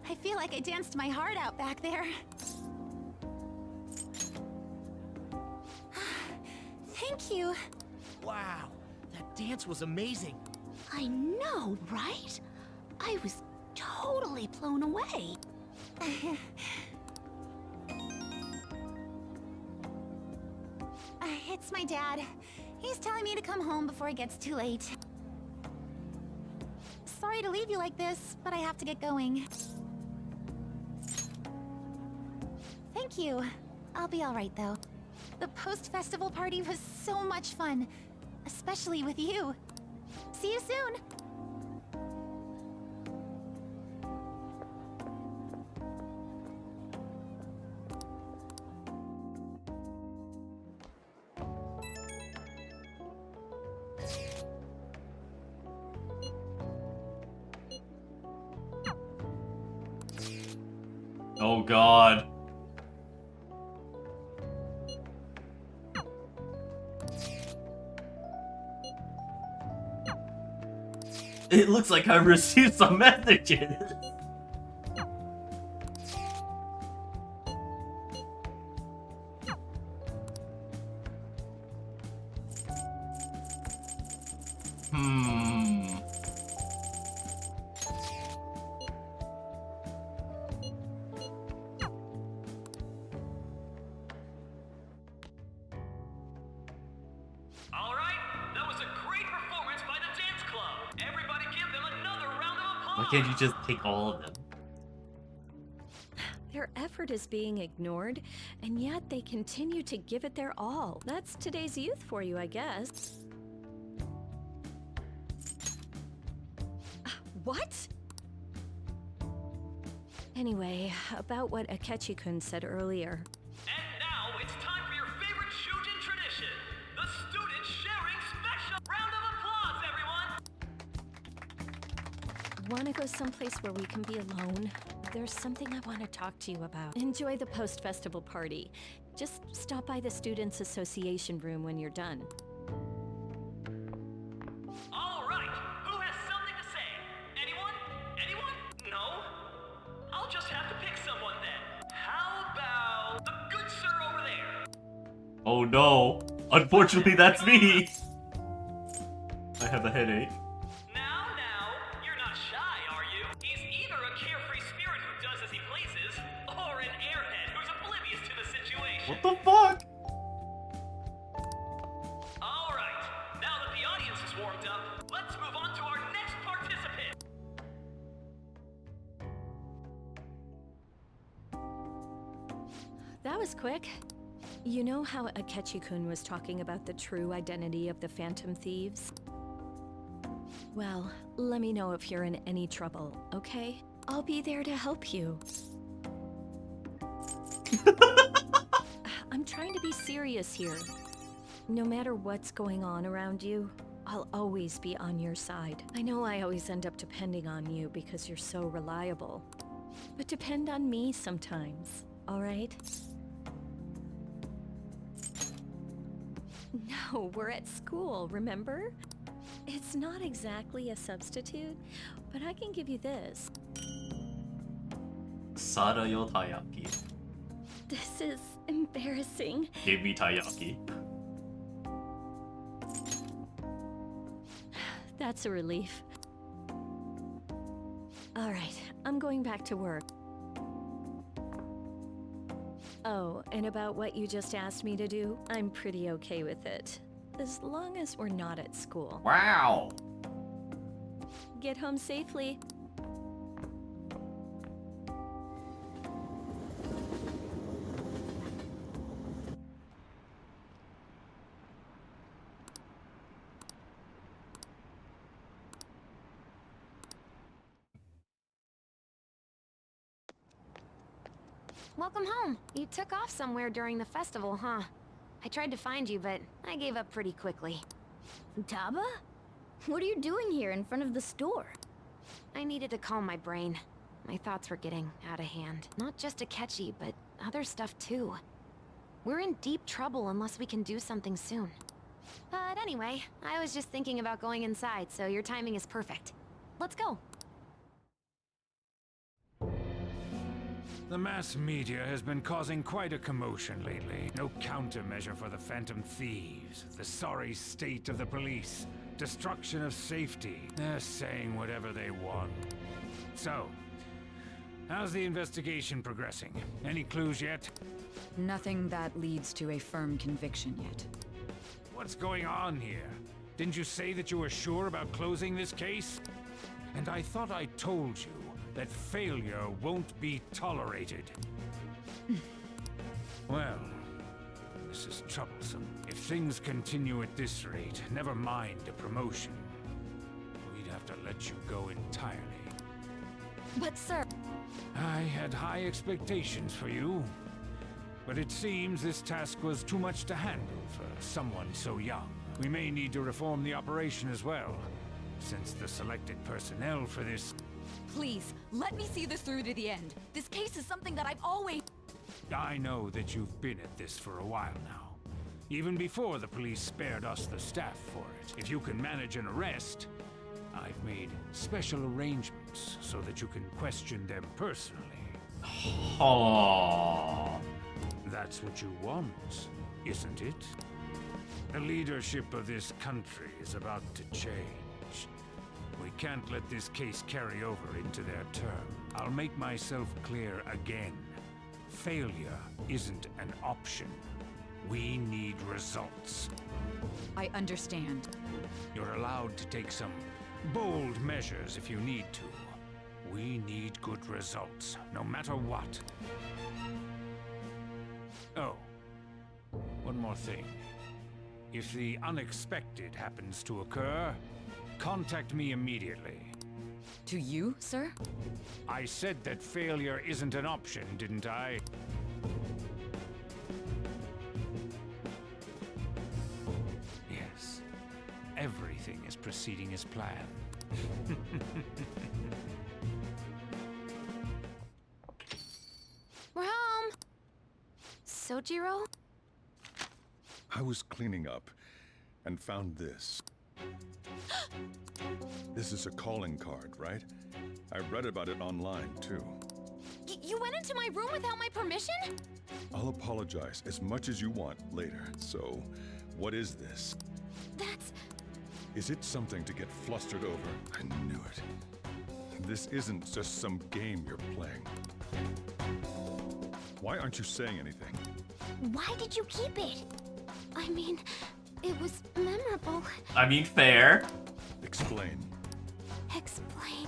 I feel like I danced my heart out back there. Thank you. Wow, that dance was amazing. I know, right? I was totally blown away. It's my dad. He's telling me to come home before it gets too late. Sorry to leave you like this, but I have to get going. Thank you. I'll be alright though. The post-festival party was so much fun, especially with you. See you soon! Oh god. It looks like I've received some messages. All right, that was a great performance by the dance club. Everybody give them another round of applause. Why can't you just take all of them? Their effort is being ignored, and yet they continue to give it their all. That's today's youth for you, I guess. What? Anyway, about what Akechi-kun said earlier. And now it's time for your favorite Shujin tradition, the student sharing special. Round of applause, everyone. Want to go someplace where we can be alone? There's something I want to talk to you about. Enjoy the post-festival party. Just stop by the Students' Association room when you're done. All right, who has something to say? Anyone? Anyone? No? I'll just have to pick someone then. How about the good sir over there? Oh no. Unfortunately, that's me. I have a headache. Now, you're not shy, are you? He's either a carefree spirit who does as he pleases, or an airhead who's oblivious to the situation. What the fuck? All right, now that the audience is warmed up, let's move on to our next participant. That was quick. You know how Akechi-kun was talking about the true identity of the Phantom Thieves? Well, let me know if you're in any trouble, okay? I'll be there to help you. I'm trying to be serious here. No matter what's going on around you, I'll always be on your side. I know I always end up depending on you because you're so reliable. But depend on me sometimes, all right? No, we're at school, remember? It's not exactly a substitute, but I can give you this. Sarayo Taiyaki. This is embarrassing. Give me Taiyaki. That's a relief. All right, I'm going back to work. Oh, and about what you just asked me to do, I'm pretty okay with it. As long as we're not at school. Wow! Get home safely. Welcome home. You took off somewhere during the festival, huh? I tried to find you, but I gave up pretty quickly. Taba? What are you doing here in front of the store? I needed to calm my brain. My thoughts were getting out of hand. Not just Akechi, but other stuff too. We're in deep trouble unless we can do something soon. But anyway, I was just thinking about going inside, so your timing is perfect. Let's go. The mass media has been causing quite a commotion lately. No countermeasure for the Phantom Thieves, the sorry state of the police, destruction of safety. They're saying whatever they want. So, how's the investigation progressing? Any clues yet? Nothing that leads to a firm conviction yet. What's going on here? Didn't you say that you were sure about closing this case? And I thought I told you that failure won't be tolerated. Well, this is troublesome. If things continue at this rate, never mind a promotion. We'd have to let you go entirely. But sir... I had high expectations for you. But it seems this task was too much to handle for someone so young. We may need to reform the operation as well, since the selected personnel for this... Please, let me see this through to the end. This case is something that I've always... I know that you've been at this for a while now. Even before the police spared us the staff for it. If you can manage an arrest, I've made special arrangements so that you can question them personally. Aww. That's what you want, isn't it? The leadership of this country is about to change. We can't let this case carry over into their term. I'll make myself clear again. Failure isn't an option. We need results. I understand. You're allowed to take some bold measures if you need to. We need good results, no matter what. Oh, one more thing. If the unexpected happens to occur, contact me immediately. To you, sir? I said that failure isn't an option, didn't I? Yes. Everything is proceeding as planned. We're home. Sojiro? I was cleaning up and found this. This is a calling card, right? I read about it online, too. You went into my room without my permission? I'll apologize as much as you want later. So, what is this? That's... Is it something to get flustered over? I knew it. This isn't just some game you're playing. Why aren't you saying anything? Why did you keep it? I mean, it was memorable. I mean, fair. Explain. Explain.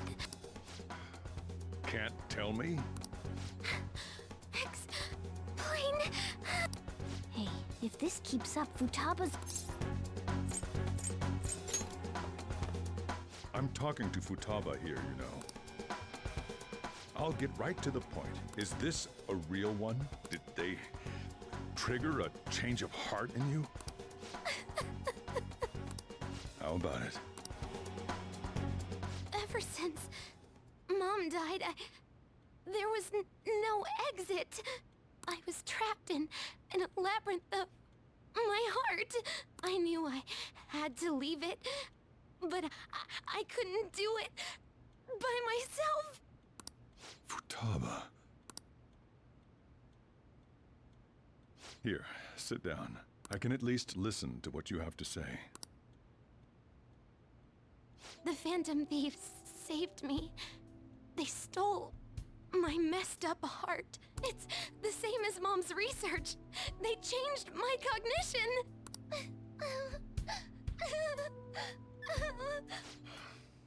Can't tell me? Explain. Hey, if this keeps up, Futaba's... I'm talking to Futaba here, you know. I'll get right to the point. Is this a real one? Did they trigger a change of heart in you? How about it? Ever since Mom died, there was no exit. I was trapped in a labyrinth of my heart. I knew I had to leave it, but I couldn't do it by myself. Futaba. Here, sit down. I can at least listen to what you have to say. The Phantom Thieves saved me. They stole my messed up heart. It's the same as Mom's research. They changed my cognition.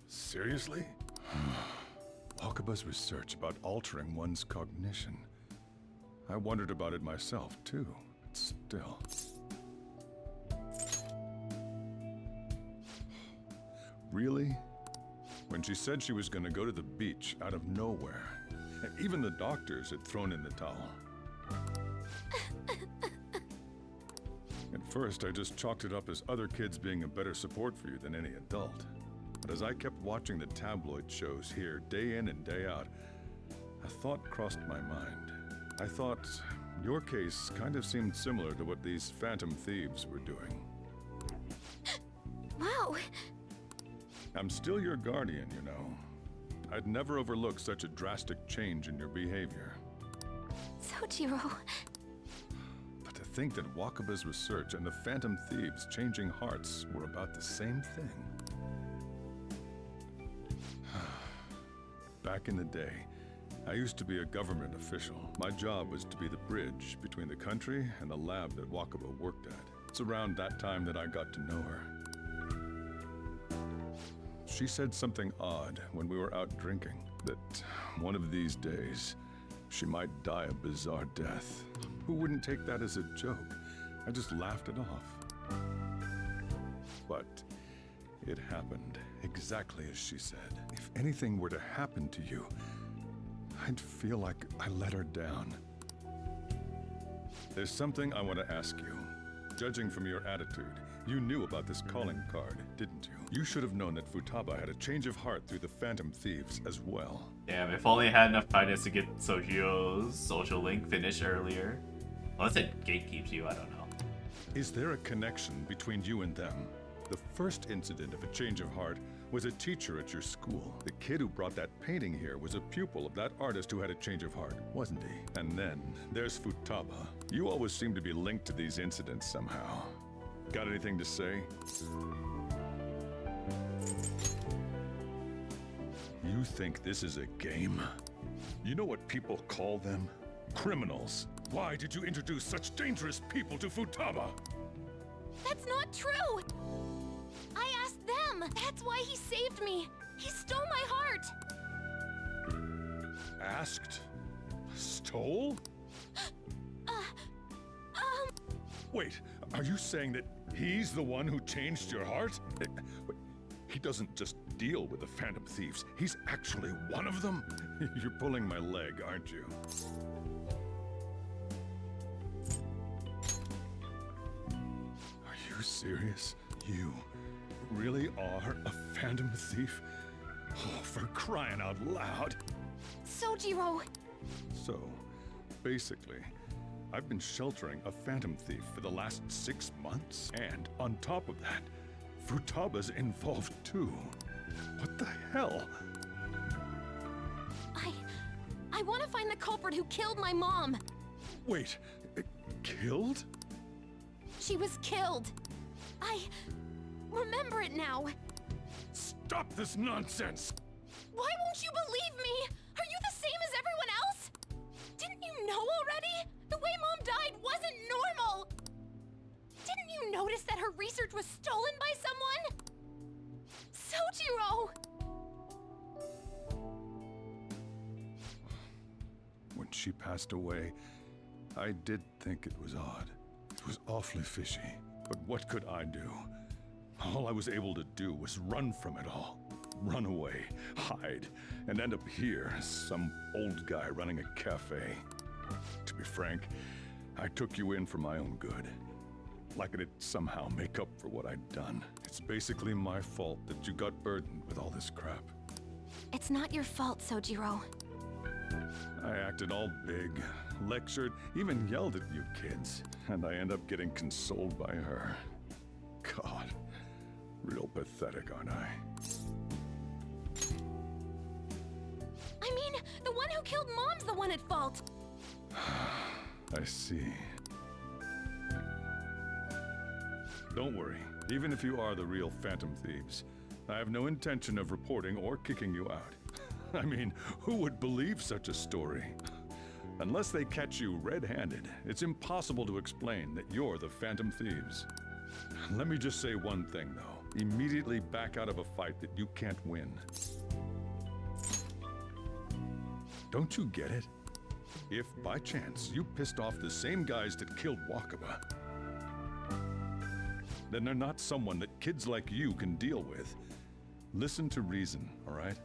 Seriously? Wakaba's research about altering one's cognition. I wondered about it myself, too. But still. Really? When she said she was gonna go to the beach out of nowhere, even the doctors had thrown in the towel. At first, I just chalked it up as other kids being a better support for you than any adult. But as I kept watching the tabloid shows here, day in and day out, a thought crossed my mind. I thought your case kind of seemed similar to what these Phantom Thieves were doing. Wow. I'm still your guardian, you know. I'd never overlook such a drastic change in your behavior. Sojiro. But to think that Wakaba's research and the Phantom Thieves changing hearts were about the same thing. Back in the day, I used to be a government official. My job was to be the bridge between the country and the lab that Wakaba worked at. It's around that time that I got to know her. She said something odd when we were out drinking, that one of these days, she might die a bizarre death. Who wouldn't take that as a joke? I just laughed it off. But it happened exactly as she said. If anything were to happen to you, I'd feel like I let her down. There's something I want to ask you. Judging from your attitude, you knew about this calling card, didn't you? You should have known that Futaba had a change of heart through the Phantom Thieves as well. Damn, if only I had enough kindness to get Sojiro's social link finished earlier. Unless it gatekeeps you, I don't know. Is there a connection between you and them? The first incident of a change of heart was a teacher at your school. The kid who brought that painting here was a pupil of that artist who had a change of heart, wasn't he? And then there's Futaba. You always seem to be linked to these incidents somehow. Got anything to say? You think this is a game? You know what people call them? Criminals. Why did you introduce such dangerous people to Futaba? That's not true! I asked them! That's why he saved me! He stole my heart! Asked? Stole? Wait, are you saying that he's the one who changed your heart? He doesn't just deal with the Phantom Thieves. He's actually one of them? You're pulling my leg, aren't you? Are you serious? You really are a Phantom Thief? Oh, for crying out loud! Sojiro! So, basically, I've been sheltering a Phantom Thief for the last 6 months. And on top of that, Futaba's involved too. What the hell? I want to find the culprit who killed my mom! Wait, killed? She was killed! I remember it now! Stop this nonsense! Why won't you believe me? Are you the same as everyone else? Didn't you know already? The way Mom died wasn't normal! Didn't you notice that her research was stolen by someone? Sojiro! When she passed away, I did think it was odd. It was awfully fishy. But what could I do? All I was able to do was run from it all. Run away, hide, and end up here as some old guy running a cafe. To be frank, I took you in for my own good. Like it'd somehow make up for what I'd done. It's basically my fault that you got burdened with all this crap. It's not your fault, Sojiro. I acted all big, lectured, even yelled at you kids, and I end up getting consoled by her. God, real pathetic, aren't I? I mean, the one who killed Mom's the one at fault! I see. Don't worry, even if you are the real Phantom Thieves, I have no intention of reporting or kicking you out. I mean, who would believe such a story? Unless they catch you red-handed, it's impossible to explain that you're the Phantom Thieves. Let me just say one thing, though. Immediately back out of a fight that you can't win. Don't you get it? If, by chance, you pissed off the same guys that killed Wakaba, then they're not someone that kids like you can deal with. Listen to reason, all right?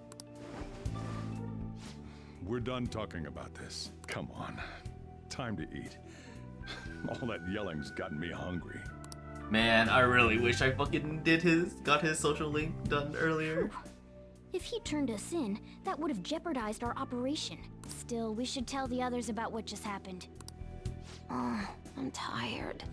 We're done talking about this. Come on. Time to eat. All that yelling's gotten me hungry. Man, I really wish I fucking got his social link done earlier. If he turned us in, that would have jeopardized our operation. Still, we should tell the others about what just happened. Oh, I'm tired.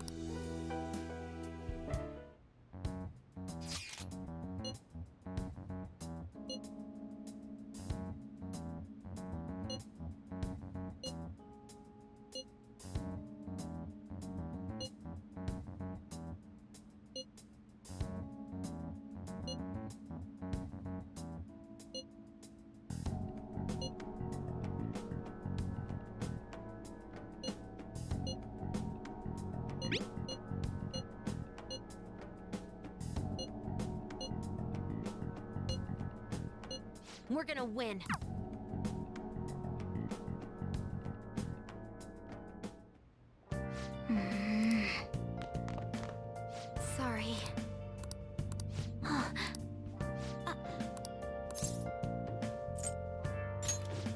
We're gonna win. Sorry.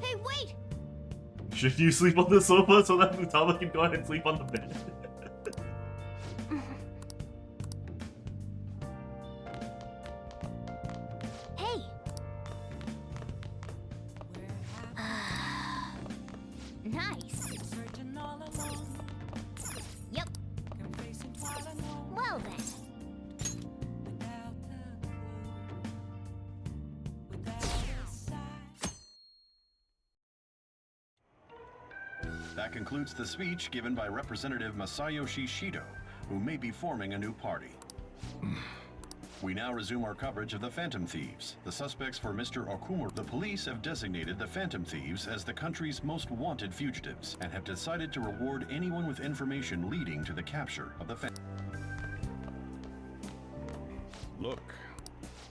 Hey, wait! Should you sleep on the sofa so that Futaba can go ahead and sleep on the bed? Hey! Nice. Yep. Well then. That concludes the speech given by Representative Masayoshi Shido, who may be forming a new party. We now resume our coverage of the Phantom Thieves, the suspects for Mr. Okumura. The police have designated the Phantom Thieves as the country's most wanted fugitives and have decided to reward anyone with information leading to the capture of the Phantom. Look.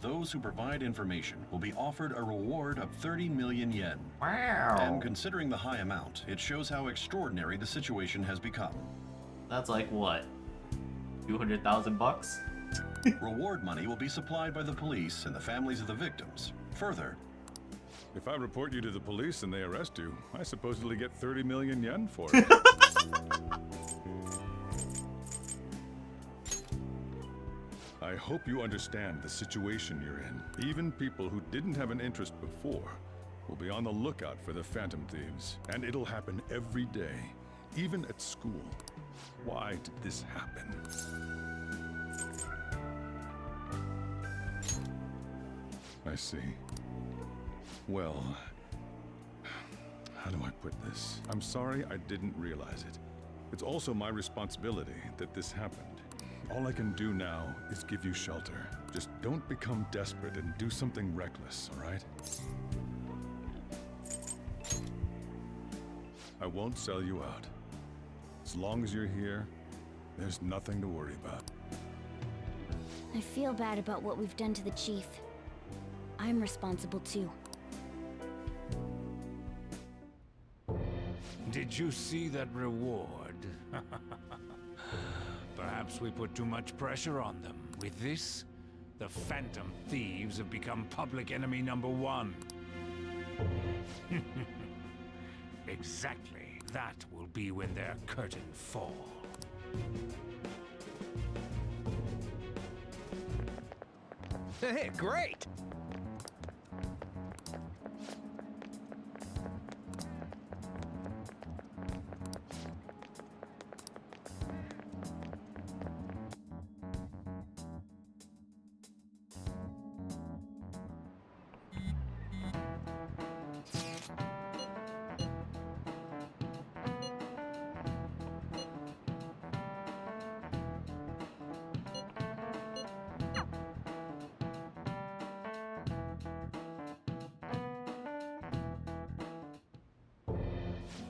Those who provide information will be offered a reward of 30 million yen. Wow. And considering the high amount, it shows how extraordinary the situation has become. That's like what? 200,000 bucks? Reward money will be supplied by the police and the families of the victims. Further, if I report you to the police and they arrest you, I supposedly get 30 million yen for it. I hope you understand the situation you're in. Even people who didn't have an interest before will be on the lookout for the Phantom Thieves. And it'll happen every day, even at school. Why did this happen? I see. Well, how do I put this? I'm sorry I didn't realize it. It's also my responsibility that this happened. All I can do now is give you shelter. Just don't become desperate and do something reckless, all right? I won't sell you out. As long as you're here, there's nothing to worry about. I feel bad about what we've done to the chief. I'm responsible too. Did you see that reward? Perhaps we put too much pressure on them. With this, the Phantom Thieves have become public enemy #1. Exactly. That will be when their curtain fall. Hey, great!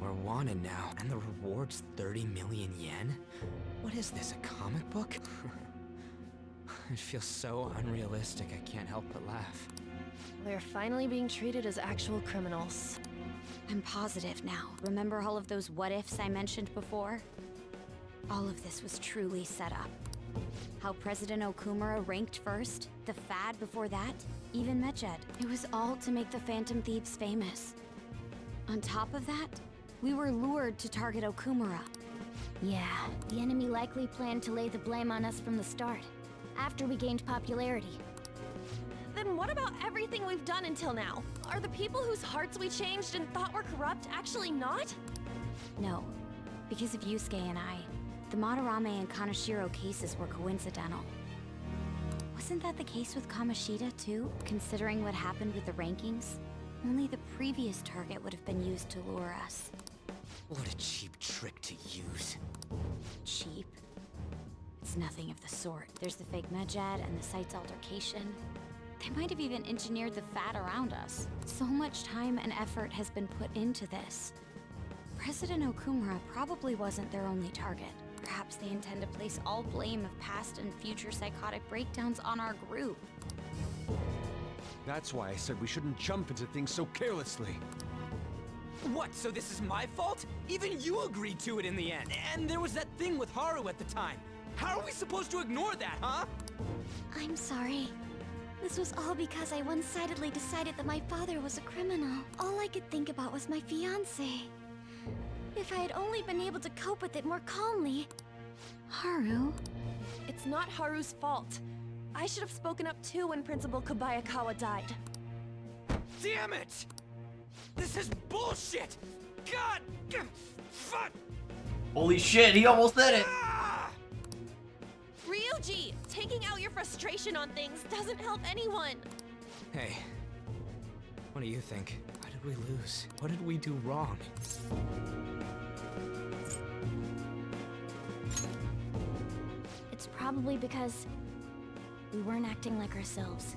We're wanted now, and the reward's 30 million yen? What is this, a comic book? It feels so unrealistic, I can't help but laugh. We're finally being treated as actual criminals. I'm positive now. Remember all of those what-ifs I mentioned before? All of this was truly set up. How President Okumura ranked first, the Fad before that, even Medjed. It was all to make the Phantom Thieves famous. On top of that, we were lured to target Okumura. Yeah, the enemy likely planned to lay the blame on us from the start, after we gained popularity. Then what about everything we've done until now? Are the people whose hearts we changed and thought were corrupt actually not? No, because of Yusuke and I, the Madarame and Kaneshiro cases were coincidental. Wasn't that the case with Kamoshida too, considering what happened with the rankings? Only the previous target would have been used to lure us. What a cheap trick to use. Cheap? It's nothing of the sort. There's the fake Medjed and the site's altercation. They might have even engineered the Fat around us. So much time and effort has been put into this. President Okumura probably wasn't their only target. Perhaps they intend to place all blame of past and future psychotic breakdowns on our group. That's why I said we shouldn't jump into things so carelessly. What, so this is my fault? Even you agreed to it in the end. And there was that thing with Haru at the time. How are we supposed to ignore that, huh? I'm sorry. This was all because I one-sidedly decided that my father was a criminal. All I could think about was my fiancé. If I had only been able to cope with it more calmly... Haru? It's not Haru's fault. I should have spoken up too when Principal Kobayakawa died. Damn it! This is bullshit! God! Fuck! Holy shit, he almost said it! Ryuji! Taking out your frustration on things doesn't help anyone! Hey, what do you think? Why did we lose? What did we do wrong? It's probably because we weren't acting like ourselves.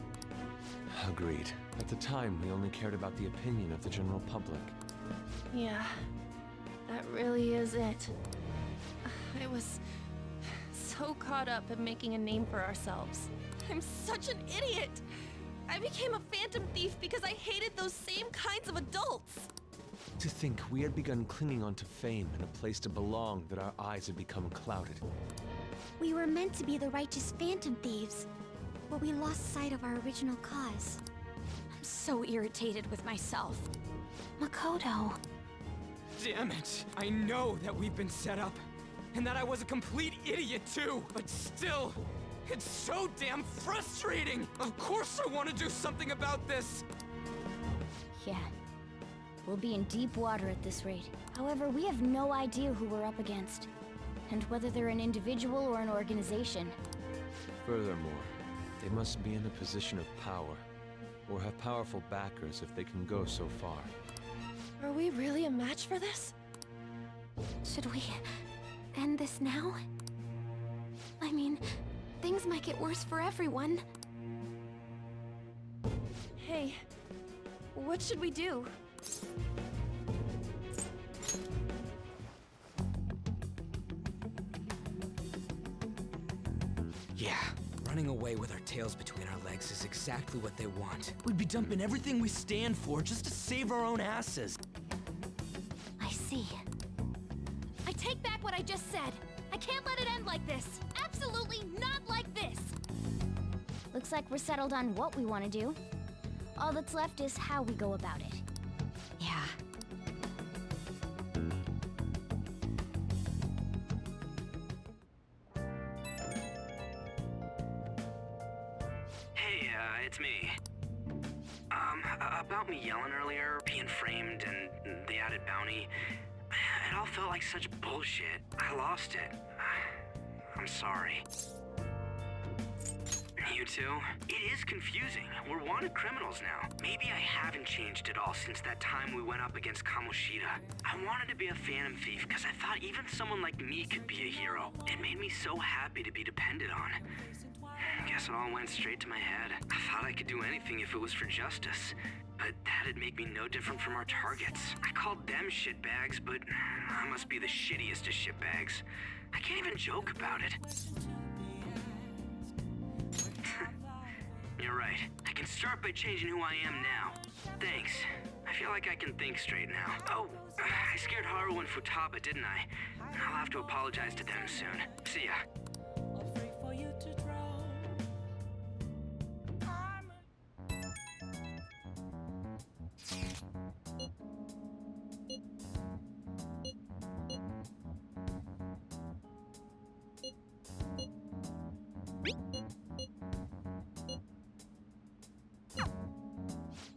Agreed. At the time, we only cared about the opinion of the general public. Yeah, that really is it. I was so caught up in making a name for ourselves. I'm such an idiot! I became a phantom thief because I hated those same kinds of adults! To think we had begun clinging onto fame and a place to belong, that our eyes had become clouded. We were meant to be the righteous phantom thieves, but we lost sight of our original cause. I'm so irritated with myself. Makoto. Damn it! I know that we've been set up, and that I was a complete idiot too, but still, it's so damn frustrating! Of course I want to do something about this! Yeah. We'll be in deep water at this rate. However, we have no idea who we're up against, and whether they're an individual or an organization. Furthermore, they must be in a position of power, or have powerful backers if they can go so far. Are we really a match for this? Should we end this now? I mean, things might get worse for everyone. Hey, what should we do? Yeah, running away with our tails between our legs is exactly what they want. We'd be dumping everything we stand for just to save our own asses. I see. I take back what I just said. I can't let it end like this. Absolutely not like this. Looks like we're settled on what we want to do. All that's left is how we go about it. Yeah. Hey, it's me. About me yelling earlier, being framed, and the added bounty, it all felt like such bullshit. I lost it. I'm sorry. You too? It is confusing. We're wanted criminals now. Maybe I haven't changed at all since that time we went up against Kamoshida. I wanted to be a phantom thief because I thought even someone like me could be a hero. It made me so happy to be depended on. Guess it all went straight to my head. I thought I could do anything if it was for justice. But that'd make me no different from our targets. I called them shitbags, but I must be the shittiest of shitbags. I can't even joke about it. You're right. I can start by changing who I am now. Thanks. I feel like I can think straight now. Oh, I scared Haru and Futaba, didn't I? I'll have to apologize to them soon. See ya.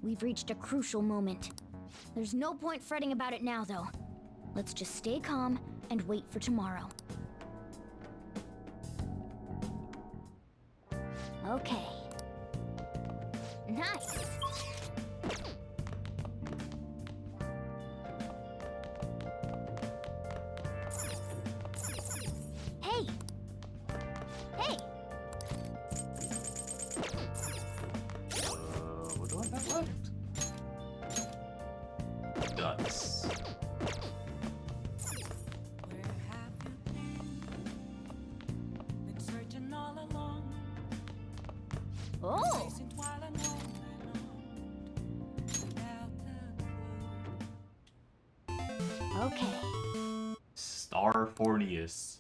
We've reached a crucial moment. There's no point fretting about it now, though. Let's just stay calm and wait for tomorrow. Okay. Nice! Hey! Hey! What do I have left? Guts. Oh! Okay. Star Fornius.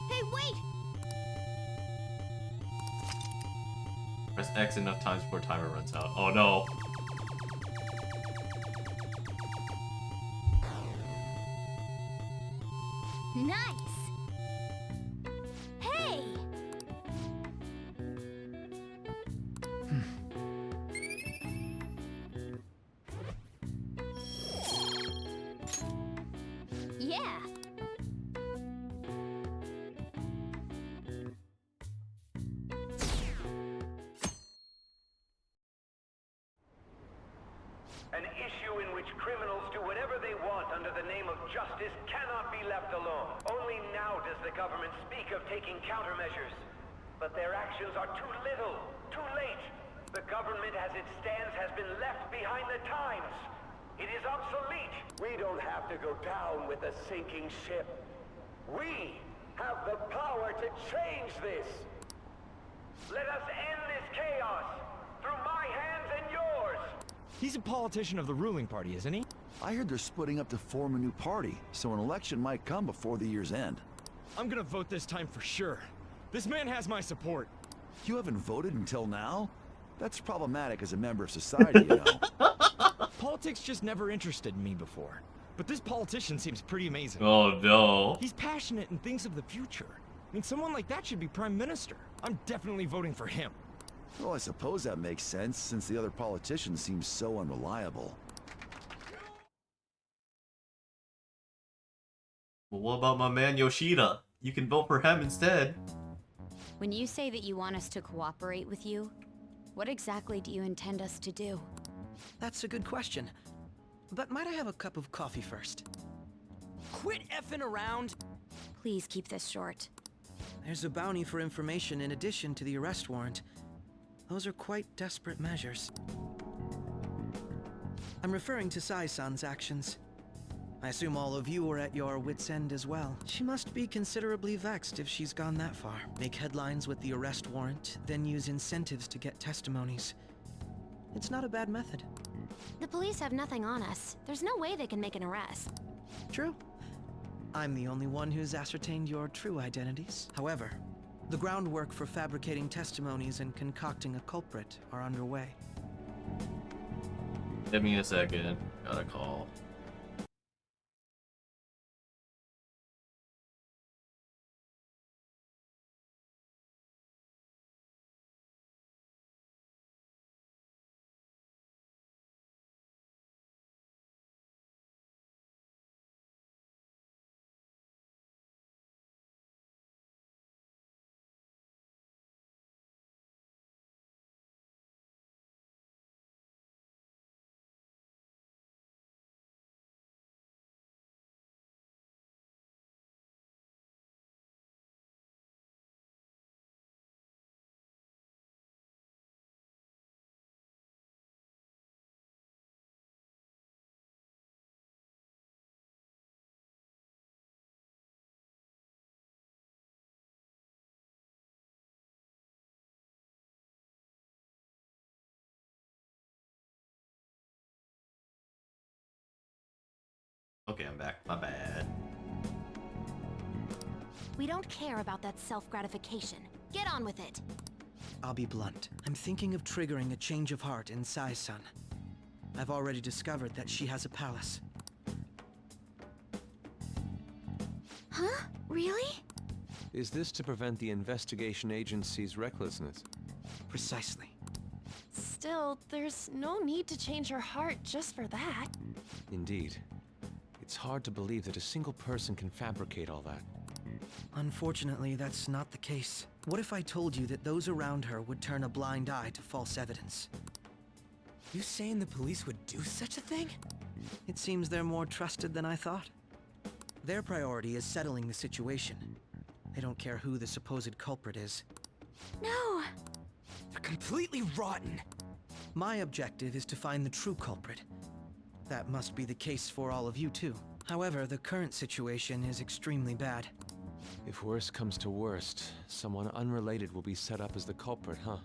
Hey, wait! Press X enough times before timer runs out. Oh no. Nice! Hey! Yeah! An issue in which criminals do whatever they want under the name of justice cannot be left alone. Only now does the government speak of taking countermeasures. But their actions are too little, too late. The government as it stands has been left behind the times. It is obsolete. We don't have to go down with a sinking ship. We have the power to change this. Let us end this chaos through my hands and yours. He's a politician of the ruling party, isn't he? I heard they're splitting up to form a new party, so an election might come before the year's end. I'm gonna vote this time for sure. This man has my support. You haven't voted until now? That's problematic as a member of society, you know. Politics just never interested me before. But this politician seems pretty amazing. Oh no. He's passionate and thinks of the future. I mean, someone like that should be prime minister. I'm definitely voting for him. Well, I suppose that makes sense, since the other politicians seem so unreliable. Well, what about my man Yoshida? You can vote for him instead. When you say that you want us to cooperate with you, what exactly do you intend us to do? That's a good question. But might I have a cup of coffee first? Quit effing around! Please keep this short. There's a bounty for information in addition to the arrest warrant. Those are quite desperate measures. I'm referring to Sai-san's actions. I assume all of you are at your wits' end as well. She must be considerably vexed if she's gone that far. Make headlines with the arrest warrant, then use incentives to get testimonies. It's not a bad method. The police have nothing on us. There's no way they can make an arrest. True. I'm the only one who's ascertained your true identities. However, the groundwork for fabricating testimonies and concocting a culprit are underway. Give me a second. Got a call. Okay, I'm back. My bad. We don't care about that self-gratification. Get on with it. I'll be blunt. I'm thinking of triggering a change of heart in Sai-san. I've already discovered that she has a palace. Huh? Really? Is this to prevent the investigation agency's recklessness? Precisely. Still, there's no need to change her heart just for that. Indeed. It's hard to believe that a single person can fabricate all that. Unfortunately, that's not the case. What if I told you that those around her would turn a blind eye to false evidence? You saying the police would do such a thing? It seems they're more trusted than I thought. Their priority is settling the situation. They don't care who the supposed culprit is. No! They're completely rotten! My objective is to find the true culprit. That must be the case for all of you too. However, the current situation is extremely bad. If worst comes to worst, someone unrelated will be set up as the culprit, huh?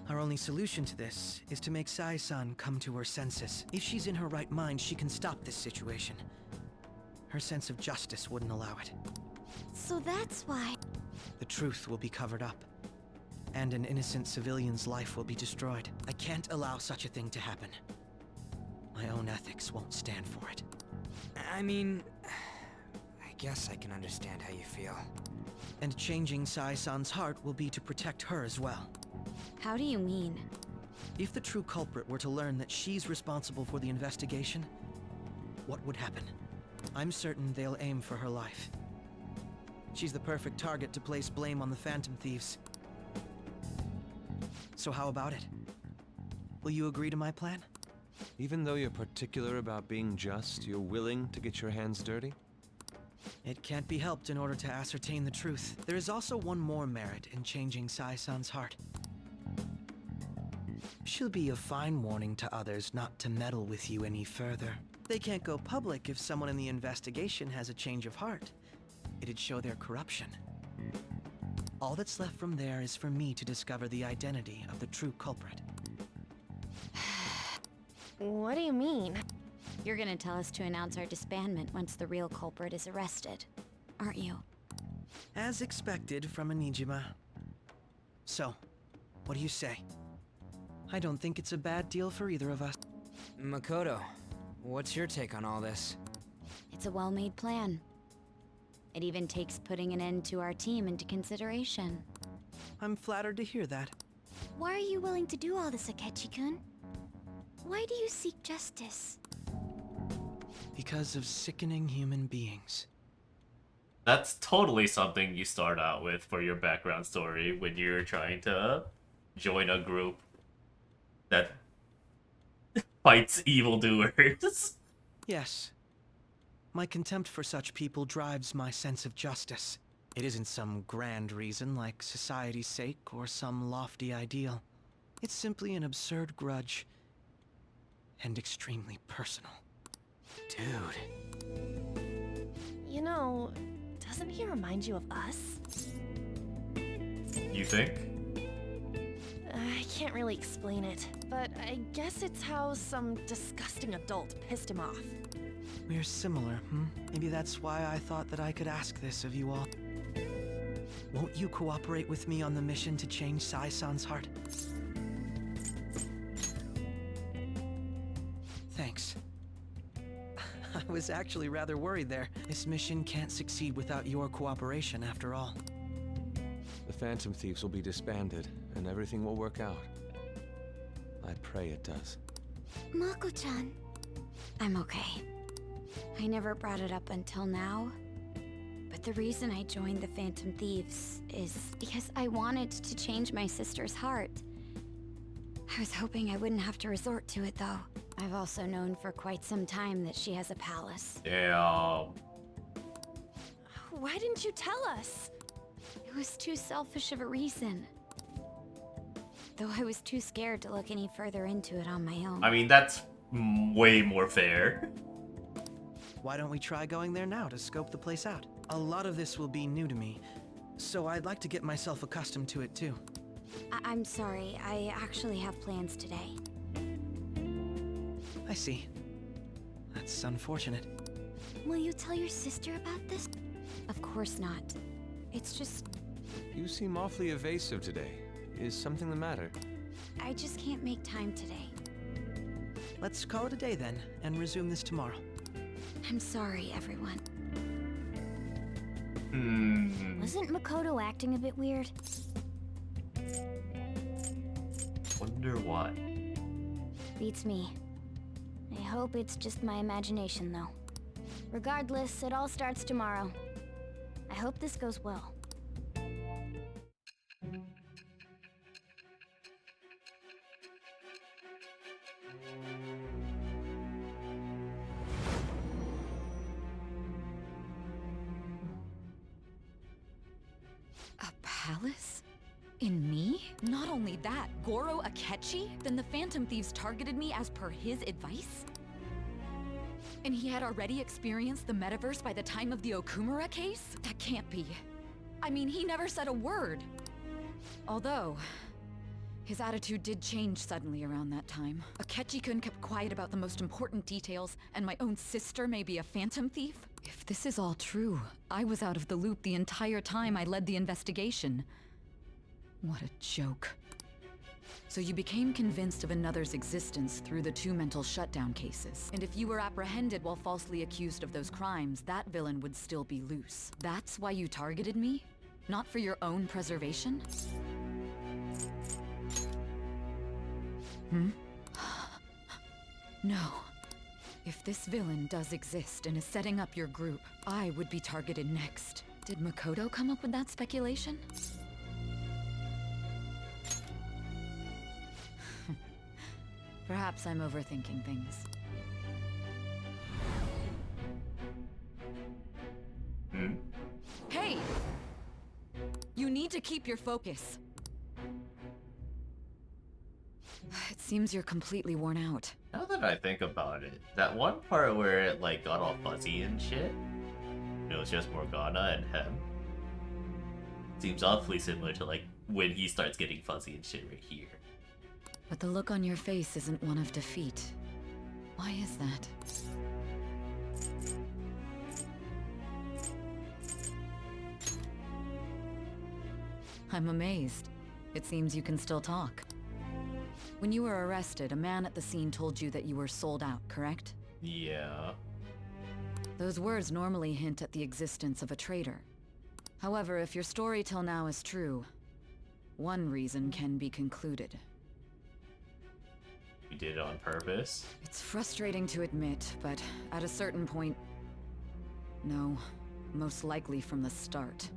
Our only solution to this is to make Sai-san come to her senses. If she's in her right mind, she can stop this situation. Her sense of justice wouldn't allow it. So that's why... The truth will be covered up, and an innocent civilian's life will be destroyed. I can't allow such a thing to happen. My own ethics won't stand for it. I mean, I guess I can understand how you feel. And changing Sai-san's heart will be to protect her as well. How do you mean? If the true culprit were to learn that she's responsible for the investigation, what would happen? I'm certain they'll aim for her life. She's the perfect target to place blame on the Phantom Thieves. So how about it? Will you agree to my plan? Even though you're particular about being just, you're willing to get your hands dirty? It can't be helped in order to ascertain the truth. There is also one more merit in changing Sai-san's heart. She'll be a fine warning to others not to meddle with you any further. They can't go public if someone in the investigation has a change of heart. It'd show their corruption. All that's left from there is for me to discover the identity of the true culprit. What do you mean? You're gonna tell us to announce our disbandment once the real culprit is arrested, aren't you? As expected from Anijima. So, what do you say? I don't think it's a bad deal for either of us. Makoto, what's your take on all this? It's a well-made plan. It even takes putting an end to our team into consideration. I'm flattered to hear that. Why are you willing to do all this, Akechi-kun? Why do you seek justice? Because of sickening human beings. That's totally something you start out with for your background story when you're trying to join a group that fights evildoers. Yes. My contempt for such people drives my sense of justice. It isn't some grand reason like society's sake or some lofty ideal. It's simply an absurd grudge. And extremely personal. Dude. You know, doesn't he remind you of us? You think? I can't really explain it, but I guess it's how some disgusting adult pissed him off. We're similar, Maybe that's why I thought that I could ask this of you all. Won't you cooperate with me on the mission to change Sai-san's heart? Thanks. I was actually rather worried there. This mission can't succeed without your cooperation, after all. The Phantom Thieves will be disbanded, and everything will work out. I pray it does. Mako-chan. I'm okay. I never brought it up until now. But the reason I joined the Phantom Thieves is because I wanted to change my sister's heart. I was hoping I wouldn't have to resort to it, though. I've also known for quite some time that she has a palace. Yeah. Why didn't you tell us? It was too selfish of a reason. Though I was too scared to look any further into it on my own. I mean, that's way more fair. Why don't we try going there now to scope the place out? A lot of this will be new to me, so I'd like to get myself accustomed to it too. I'm sorry, I actually have plans today. I see. That's unfortunate. Will you tell your sister about this? Of course not. It's just... You seem awfully evasive today. Is something the matter? I just can't make time today. Let's call it a day then, and resume this tomorrow. I'm sorry, everyone. Wasn't Makoto acting a bit weird? Wonder why. Beats me. I hope it's just my imagination, though. Regardless, it all starts tomorrow. I hope this goes well. A palace? In me? Not only that, Goro Akechi? Then the Phantom Thieves targeted me as per his advice? And he had already experienced the metaverse by the time of the Okumura case? That can't be. I mean, he never said a word. Although, His attitude did change suddenly around that time. Akechi-kun kept quiet about the most important details, and my own sister may be a phantom thief? If this is all true, I was out of the loop the entire time I led the investigation. What a joke. So you became convinced of another's existence through the 2 mental shutdown cases. And if you were apprehended while falsely accused of those crimes, that villain would still be loose. That's why you targeted me? Not for your own preservation? No. If this villain does exist and is setting up your group, I would be targeted next. Did Makoto come up with that speculation? Perhaps I'm overthinking things. Hey! You need to keep your focus. It seems you're completely worn out. Now that I think about it, that one part where it like got all fuzzy and shit, it was just Morgana and Hem. Seems awfully similar to like when he starts getting fuzzy and shit right here. But the look on your face isn't one of defeat. Why is that? I'm amazed. It seems you can still talk. When you were arrested, a man at the scene told you that you were sold out, correct? Yeah. Those words normally hint at the existence of a traitor. However, if your story till now is true, one reason can be concluded. You did it on purpose? It's frustrating to admit, but at a certain point... No, most likely from the start.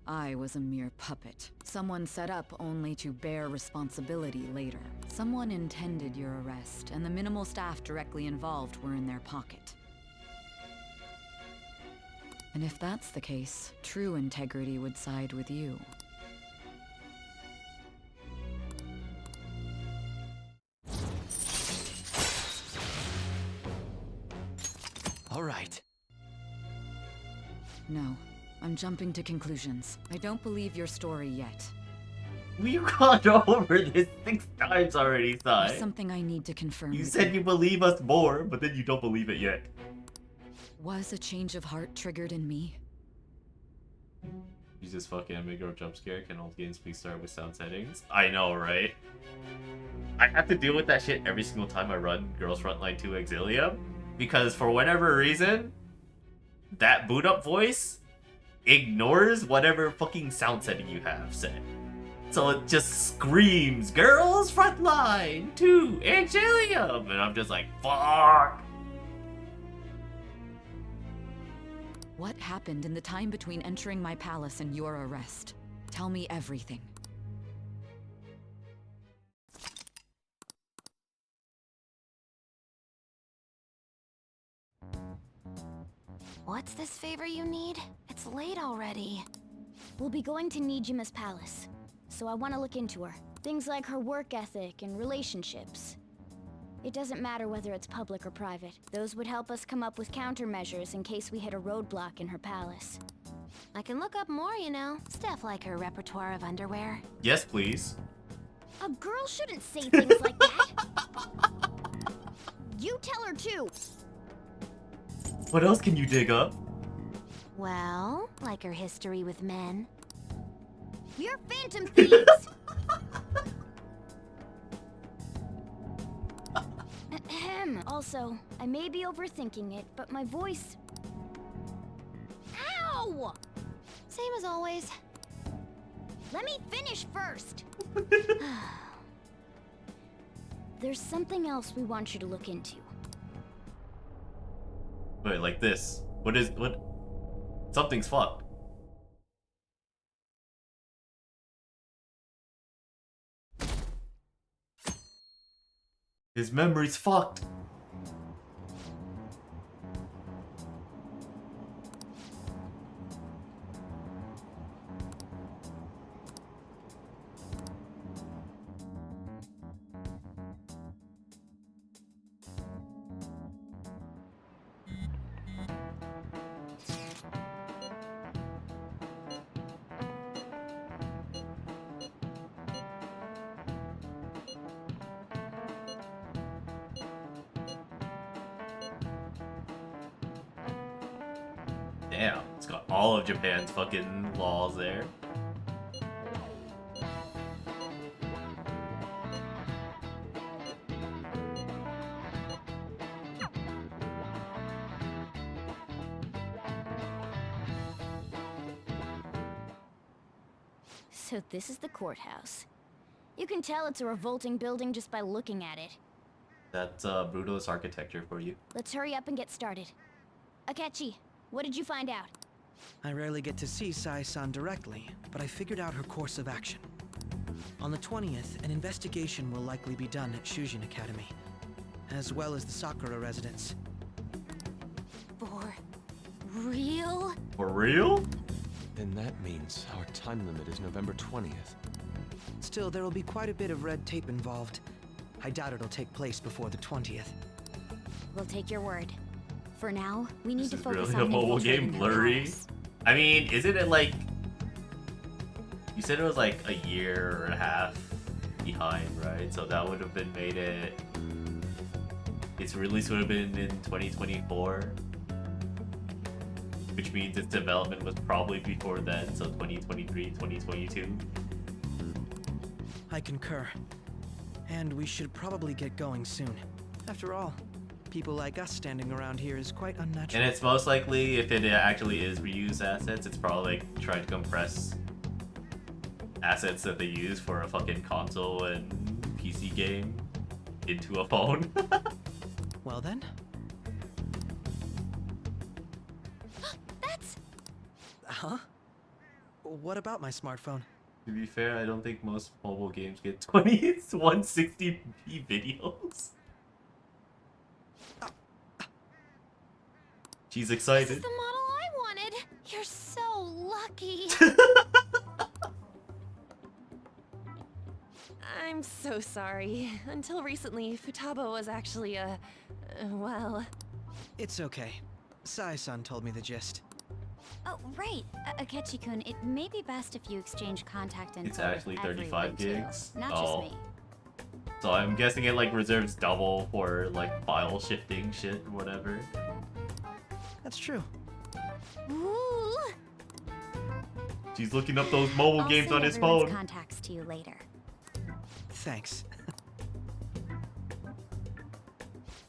I was a mere puppet. Someone set up only to bear responsibility later. Someone intended your arrest, and the minimal staff directly involved were in their pocket. And if that's the case, true integrity would side with you. All right. No, I'm jumping to conclusions. I don't believe your story yet. We've gone over this 6 times already, Sai. There's something I need to confirm. You said you believe us more, but then you don't believe it yet. Was a change of heart triggered in me? Use this fucking Amigo jump scare. Can all games please start with sound settings? I know, right? I have to deal with that shit every single time I run Girls Frontline 2 Exilium. Because for whatever reason, that boot up voice ignores whatever fucking sound setting you have set. So it just screams, Girls Frontline 2 Exilium! And I'm just like, fuck! What happened in the time between entering my palace and your arrest? Tell me everything. What's this favor you need? It's late already. We'll be going to Nijima's palace, so I want to look into her. Things like her work ethic and relationships. It doesn't matter whether it's public or private. Those would help us come up with countermeasures in case we hit a roadblock in her palace. I can look up more, you know. Stuff like her repertoire of underwear. Yes, please. A girl shouldn't say things like that. You tell her too. What else can you dig up? Well, like her history with men. You're phantom thieves! Ahem. Also, I may be overthinking it, but my voice... Ow! Same as always. Let me finish first! There's something else we want you to look into. Wait, like this. What? Something's fucked. His memory's fucked. Damn, it's got all of Japan's fucking laws there. So this is the courthouse. You can tell it's a revolting building just by looking at it. That's brutalist architecture for you. Let's hurry up and get started. Akechi, what did you find out? I rarely get to see Sai-san directly, but I figured out her course of action. On the 20th, an investigation will likely be done at Shujin Academy, as well as the Sakura residence. For real? For real? Then that means our time limit is November 20th. Still, there will be quite a bit of red tape involved. I doubt it'll take place before the 20th. We'll take your word. For now, we need to focus Really on a mobile infiltrating game her blurry? palace. I mean, isn't it like... You said it was like a year or a half behind, right? So that would have been made it... Its release would have been in 2024. Which means its development was probably before then, so 2023, 2022. I concur. And we should probably get going soon. After all, people like us standing around here is quite unnatural. And it's most likely, if it actually is reused assets, it's probably like trying to compress assets that they use for a fucking console and PC game into a phone. Well then. That's... Huh? What about my smartphone? To be fair, I don't think most mobile games get 160p videos. She's excited. This is the model I wanted. You're so lucky. I'm so sorry. Until recently, Futaba was actually a... well... It's okay. Sai-san told me the gist. Oh, right. Akechi-kun, it may be best if you exchange contact info It's actually with 35 everyone, gigs. too. Not Oh. just me. So I'm guessing it like reserves double for like file shifting shit or whatever. That's true. Ooh. She's looking up those mobile I'll games send on his everyone's phone. contacts to you later. Thanks.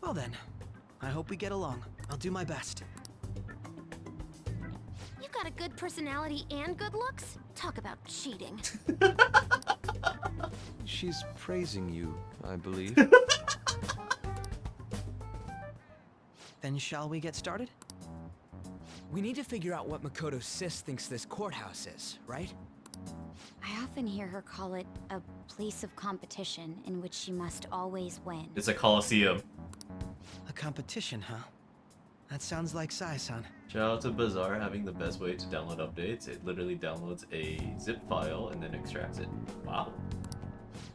Well then, I hope we get along. I'll do my best. You got a good personality and good looks? Talk about cheating. She's praising you, I believe. Then shall we get started? We need to figure out what Makoto Sis thinks this courthouse is, right? I often hear her call it a place of competition in which she must always win. It's a coliseum. A competition, huh? That sounds like Sai-san. Shout out to Bazaar having the best way to download updates. It literally downloads a zip file and then extracts it. Wow.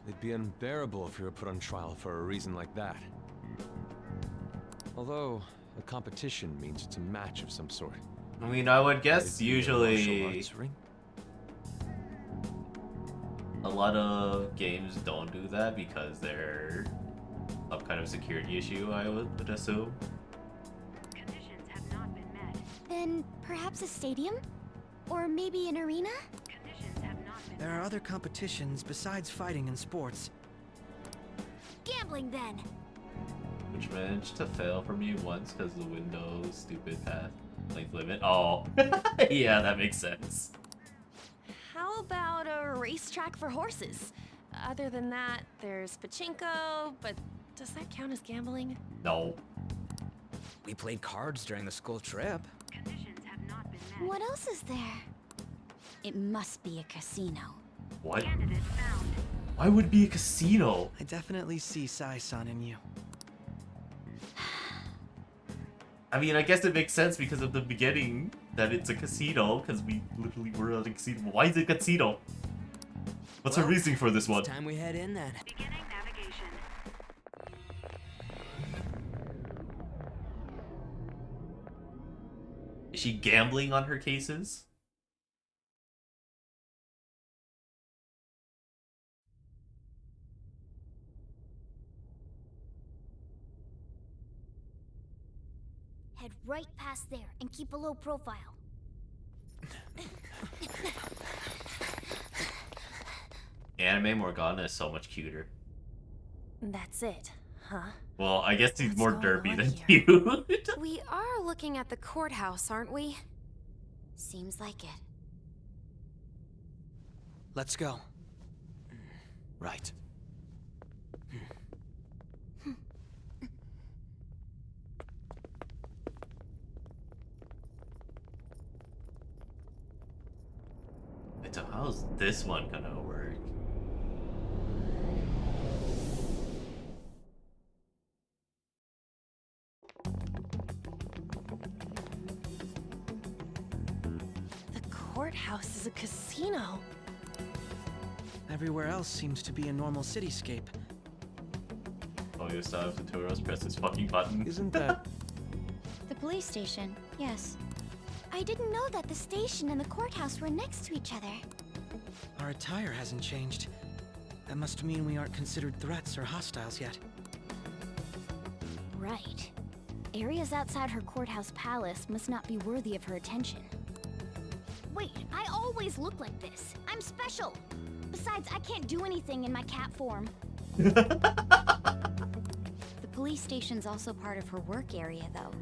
It'd be unbearable if you were put on trial for a reason like that. Although, a competition means it's a match of some sort. I mean, I would guess It'd be a usually martial arts ring? a lot of games don't do that because they're some kind of security issue, I would assume. Then perhaps a stadium? Or maybe an arena? There are other competitions besides fighting and sports. Gambling then! Which managed to fail for me once because the Windows stupid path length limit. Oh, yeah, that makes sense. How about a racetrack for horses? Other than that, there's pachinko, but does that count as gambling? No. We played cards during the school trip. What else is there? It must be a casino. What? Why would it be a casino? I definitely see Sai-san in you. I mean, I guess it makes sense because of the beginning that it's a casino, because we literally were at a casino. Why is it a casino? What's her reasoning for this one? It's time we head in then. Is she gambling on her cases? Head right past there and keep a low profile. Anime Morgana is so much cuter. That's it, huh? Well, I guess he's more derpy than here? cute. We are looking at the courthouse, aren't we? Seems like it. Let's go. Right. So how's this one gonna work? The courthouse is a casino. Everywhere else seems to be a normal cityscape. Oh, you saw if the tourists press this fucking button. Isn't that... The police station, yes. I didn't know that the station and the courthouse were next to each other. Our attire hasn't changed. That must mean we aren't considered threats or hostiles yet. Right. Areas outside her courthouse palace must not be worthy of her attention. Wait, I always look like this. I'm special. Besides, I can't do anything in my cat form. The police station's also part of her work area, though.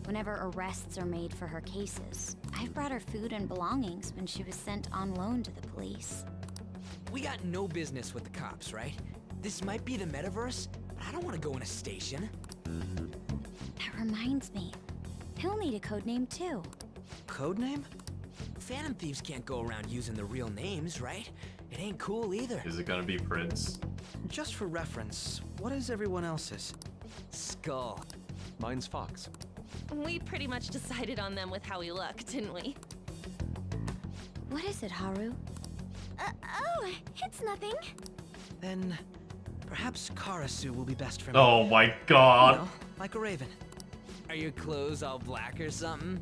Whenever arrests are made for her cases. I've brought her food and belongings when she was sent on loan to the police. We got no business with the cops, right? This might be the metaverse, but I don't want to go in a station. That reminds me. He'll need a code name, too. Code name? Phantom thieves can't go around using the real names, right? It ain't cool either. Is it gonna be Prince? Just for reference, what is everyone else's? Skull. Mine's Fox. We pretty much decided on them with how we look, didn't we? What is it, Haru? Oh, it's nothing. Then, perhaps Karasu will be best for me. Oh my god. You know, like a raven. Are your clothes all black or something?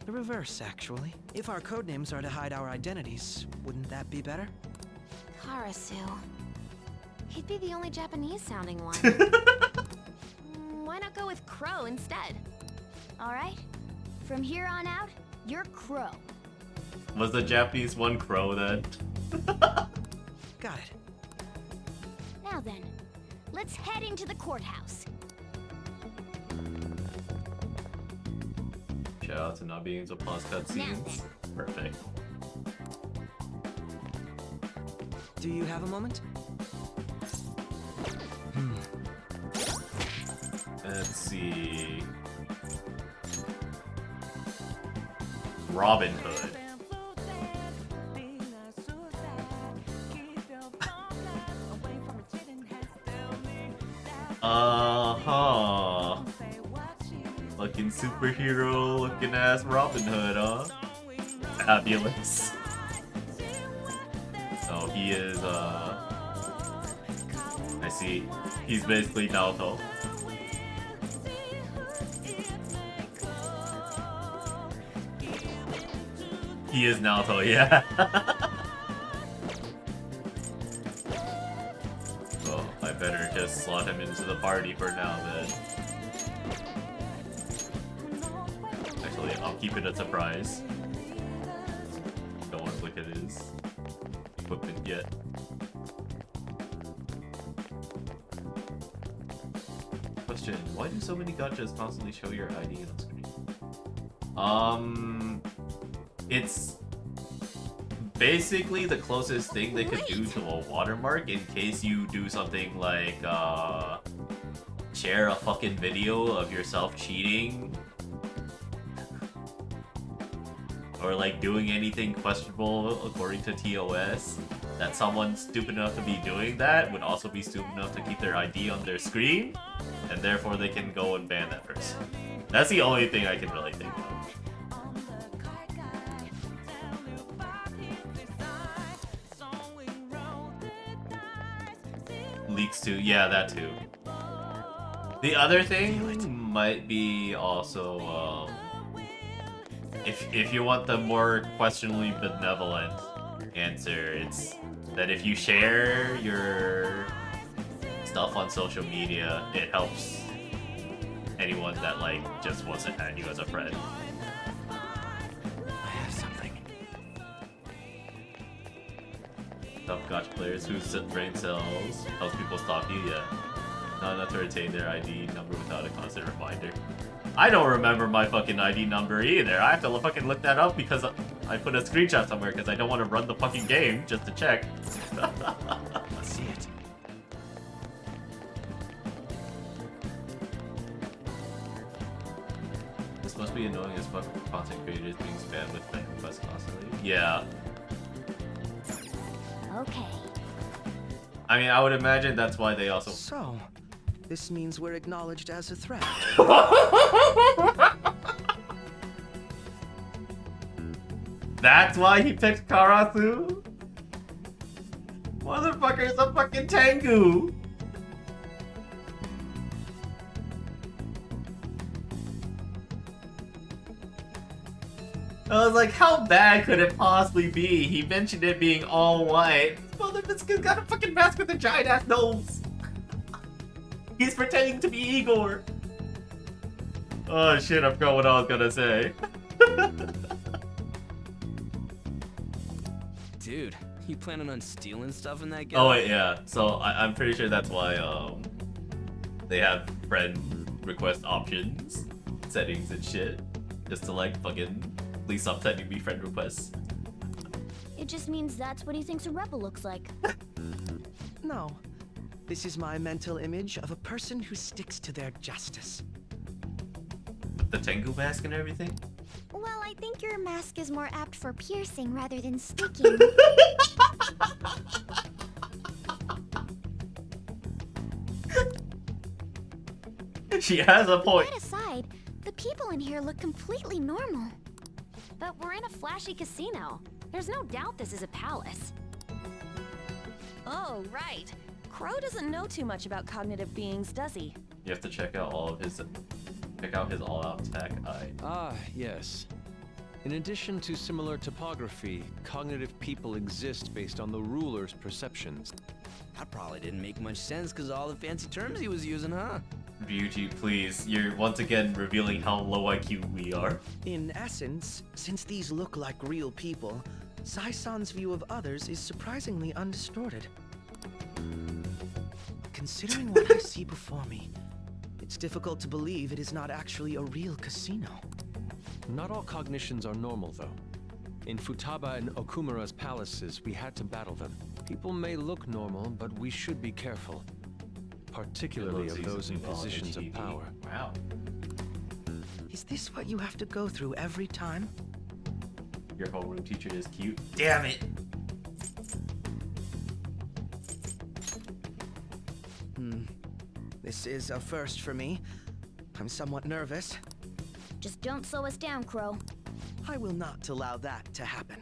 The reverse, actually. If our codenames are to hide our identities, wouldn't that be better? Karasu. He'd be the only Japanese-sounding one. Why not go with Crow instead? All right. From here on out, you're Crow. Was the Japanese one Crow then? Got it. Now then, let's head into the courthouse. Shout out to not being able to pause cutscenes. Perfect. Do you have a moment? Let's see. Robin Hood. Uh-huh. Looking superhero looking ass Robin Hood, huh? Fabulous. So he is, I see. He's basically Naruto. He is Naruto, yeah. Well, I better just slot him into the party for now then. Actually, I'll keep it a surprise. Don't want to look at his equipment yet. Question, why do so many gachas constantly show your ID on screen? It's basically the closest thing they could do to a watermark in case you do something like share a fucking video of yourself cheating or like doing anything questionable according to TOS. That someone stupid enough to be doing that would also be stupid enough to keep their ID on their screen, and therefore they can go and ban that person. That's the only thing I can really think of. Leaks too, yeah, that too. The other thing might be also, if you want the more questionably benevolent answer, it's that if you share your stuff on social media, it helps anyone that like just wants to add you as a friend. I have something. Top gacha players who brain cells helps people stop you, yeah. Not enough to retain their ID number without a constant reminder. I don't remember my fucking ID number either. I have to fucking look that up because I put a screenshot somewhere because I don't want to run the fucking game just to check. Let's see it. This must be annoying as fuck for content creators being spammed with fan requests constantly. Yeah. Okay. I mean, I would imagine that's why they also... So, this means we're acknowledged as a threat. That's why he picked Karasu? Motherfucker's a fucking Tengu! I was like, how bad could it possibly be? He mentioned it being all white. Motherfucker's got a fucking mask with a giant ass nose. He's pretending to be Igor. Oh shit, I forgot what I was gonna say. Dude, you planning on stealing stuff in that game? Oh wait, yeah. So I'm pretty sure that's why they have friend request options, settings and shit, just to like fucking please stop sending me friend requests. It just means that's what he thinks a rebel looks like. No. This is my mental image of a person who sticks to their justice. The Tengu mask and everything? Well, I think your mask is more apt for piercing rather than sticking. She has a point. That aside, the people in here look completely normal. But we're in a flashy casino. There's no doubt this is a palace. Oh, right. Crow doesn't know too much about cognitive beings, does he? You have to check out his all-out tech eye. Ah, yes. In addition to similar topography, cognitive people exist based on the ruler's perceptions. That probably didn't make much sense because of all the fancy terms he was using, huh? Ryuji, please. You're once again revealing how low IQ we are. In essence, since these look like real people, Sai-san's view of others is surprisingly undistorted. Considering what I see before me, it's difficult to believe it is not actually a real casino. Not all cognitions are normal, though. In Futaba and Okumura's palaces, we had to battle them. People may look normal, but we should be careful. Particularly of those in positions of power. Wow. Is this what you have to go through every time? Your homeroom teacher is cute. Damn it! This is a first for me. I'm somewhat nervous. Just don't slow us down, Crow. I will not allow that to happen.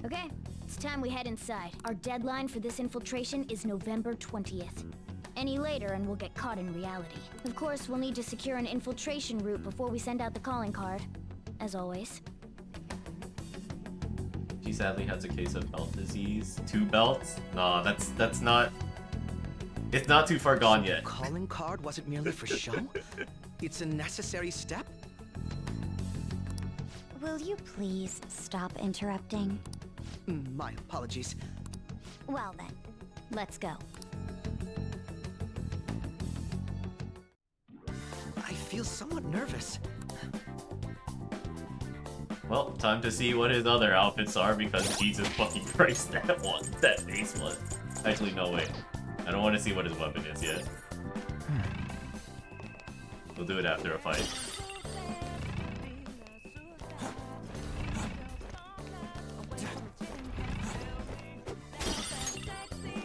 Okay, it's time we head inside. Our deadline for this infiltration is November 20th. Any later and we'll get caught in reality. Of course, we'll need to secure an infiltration route before we send out the calling card. As always. She sadly has a case of belt disease. 2 belts? No, that's not... It's not too far gone yet. Calling card wasn't merely for show? It's a necessary step? Will you please stop interrupting? My apologies. Well then, let's go. I feel somewhat nervous. Well, time to see what his other outfits are because Jesus fucking Christ, that face one. Actually, no, wait. I don't want to see what his weapon is yet. We'll do it after a fight.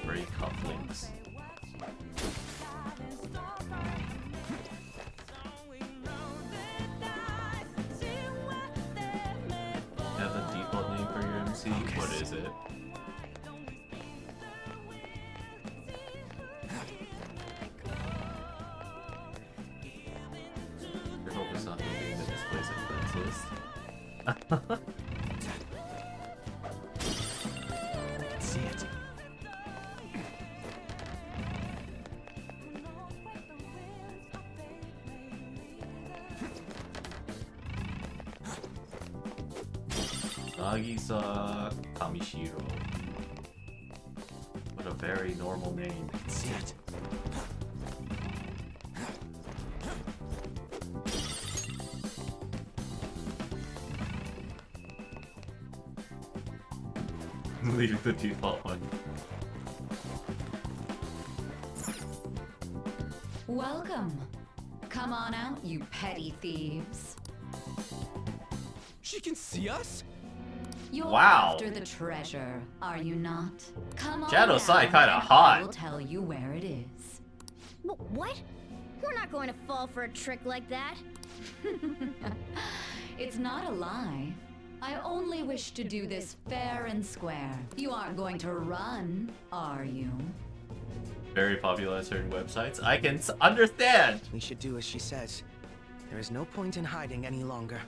Gray cufflinks. You have a default name for your MC? What is it? Your hope is not the game that displays a list. I can see it. Nagisa Kamishiro. What a very normal name. See it. Leave the default one. Welcome. Come on out, you petty thieves. She can see us? You're Wow. after the treasure, are you not? Come on Shadow down, Sai kinda and hot. I will tell you where it is. What? We're not going to fall for a trick like that. It's not a lie. I only wish to do this fair and square. You aren't going to run, are you? Very popular on certain websites. I can understand! We should do as she says. There is no point in hiding any longer.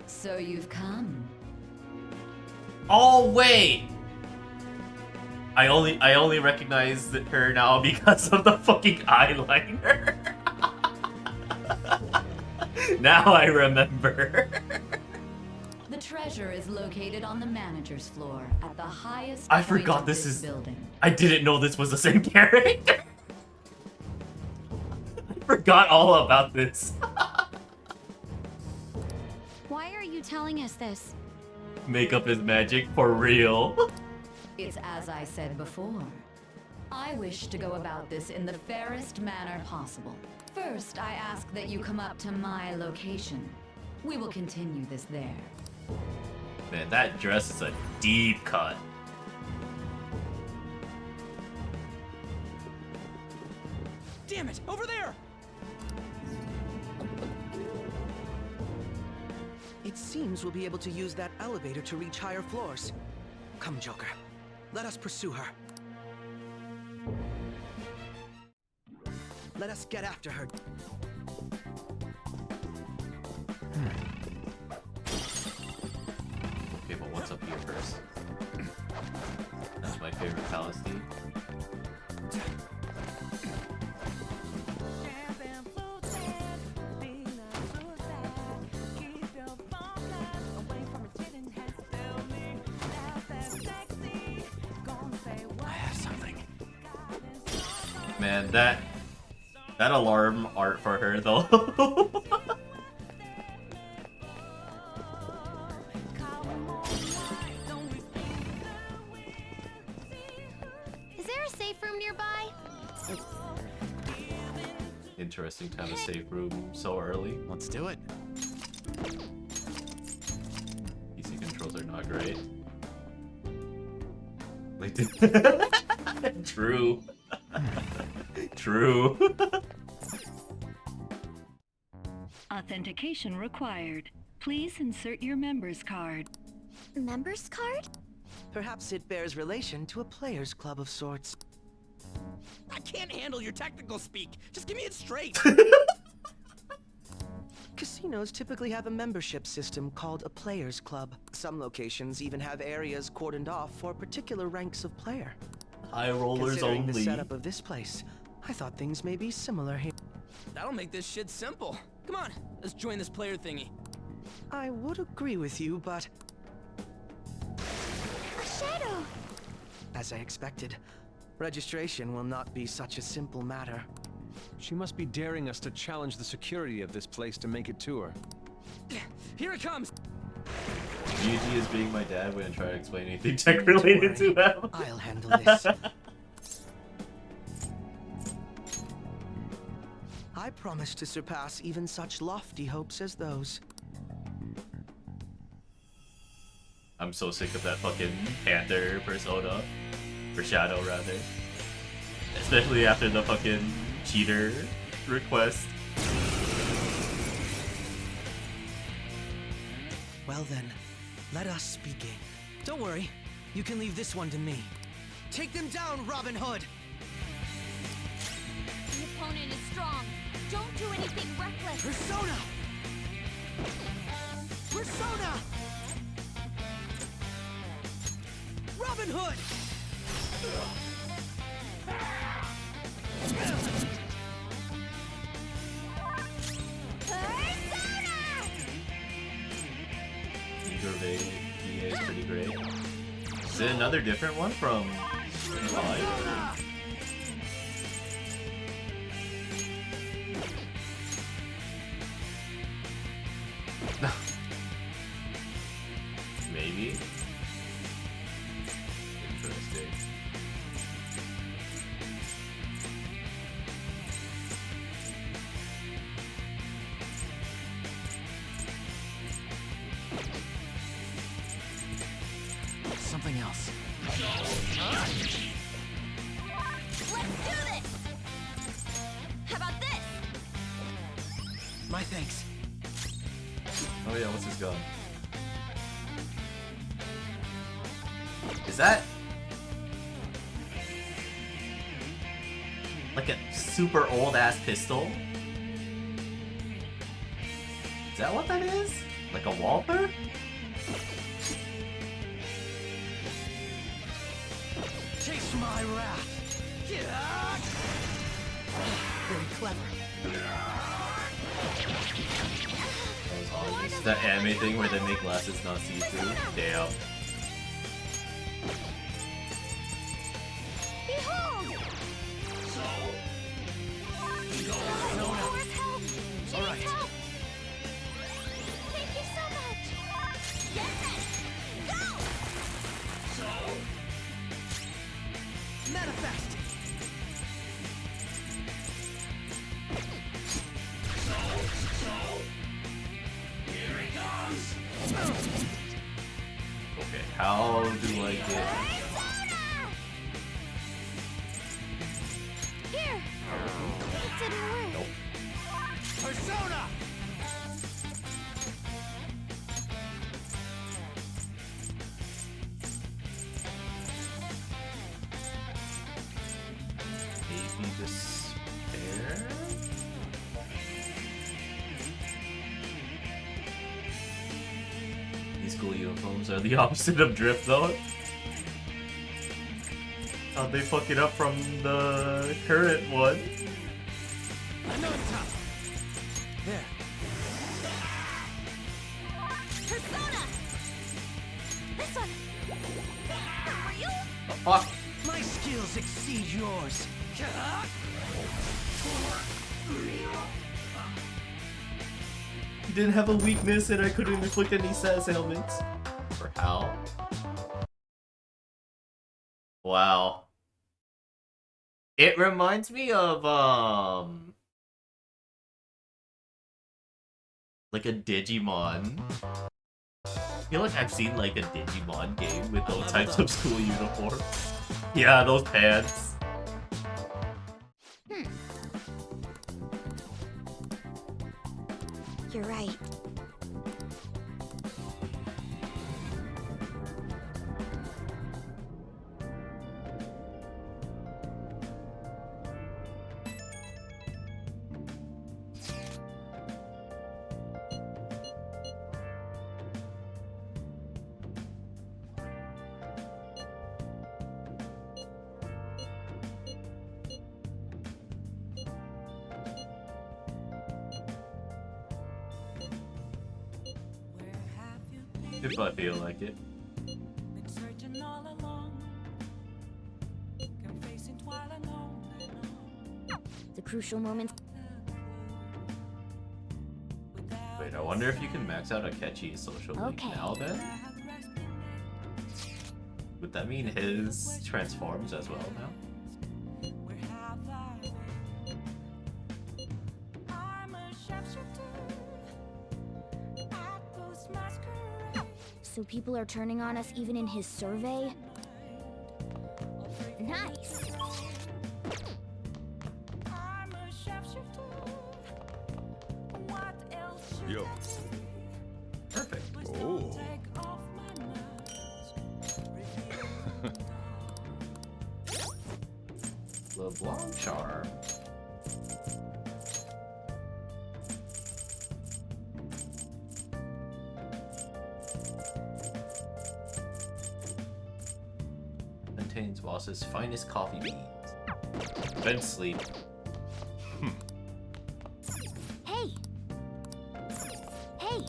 So you've come. Oh wait! I only recognize her now because of the fucking eyeliner. Now I remember. The treasure is located on the manager's floor at the highest I point forgot of this this is. building. I didn't know this was the same character. I forgot all about this. Why are you telling us this? Makeup is magic for real. It's as I said before. I wish to go about this in the fairest manner possible. First, I ask that you come up to my location. We will continue this there. Man, that dress is a deep cut. Damn it! Over there! It seems we'll be able to use that elevator to reach higher floors. Come, Joker. Let us pursue her. Let us get after her. Okay, but what's up here first? That's my favorite palace theme. Man, that alarm art for her though. Is there a safe room nearby? Interesting to have a safe room so early. Let's do it. PC controls are not great. Like, true. True. Authentication required. Please insert your member's card. Member's card? Perhaps it bears relation to a players' club of sorts. I can't handle your technical speak. Just give me it straight. Casinos typically have a membership system called a players' club. Some locations even have areas cordoned off for particular ranks of player. High rollers Considering only. the setup of this place, I thought things may be similar here. That'll make this shit simple. Come on, let's join this player thingy. I would agree with you, but A shadow! as I expected, registration will not be such a simple matter. She must be daring us to challenge the security of this place to make it to her. Here it comes! Yuji is being my dad when I try to explain anything tech related to him. I'll handle this. I promise to surpass even such lofty hopes as those. I'm so sick of that fucking Panther persona. Or Shadow, rather. Especially after the fucking cheater request. Well then, let us begin. Don't worry, you can leave this one to me. Take them down, Robin Hood! The opponent is strong. Don't do anything reckless. Persona! Persona! Robin Hood! great. Is it another different one from Live? Maybe. Interesting. Something else. Let's do this! How about this? My thanks. Oh yeah, what's his gun? Is that like a super old ass pistol? Is that what that is? Like a Walther? Chase my wrath. Very clever. Is that anime thing where they make glasses not see-through? Damn. Behold! All right. Thank you so much! Get ready! Go! Manifest. Okay, how do I get... Here! It didn't work. Nope. Persona. Maybe despair? These school uniforms are the opposite of Drift Zone. How'd they fuck it up from the current one? There. Persona! This one! For real? Oh, fuck! My skills exceed yours. He didn't have a weakness and I couldn't inflict any status ailments. For how? Wow. It reminds me of, like a Digimon. I feel like I've seen like a Digimon game with those types of school uniforms. Yeah, those pants. You're right. If I feel like it. The crucial moments. Wait, I wonder if you can max out Akechi's social link now then? Would that mean his transforms as well now? So people are turning on us even in his survey? Nice. Yo. Perfect. Oh. LeBlanc charm. Contains boss's finest coffee beans. Vent sleep. Hey! Hey!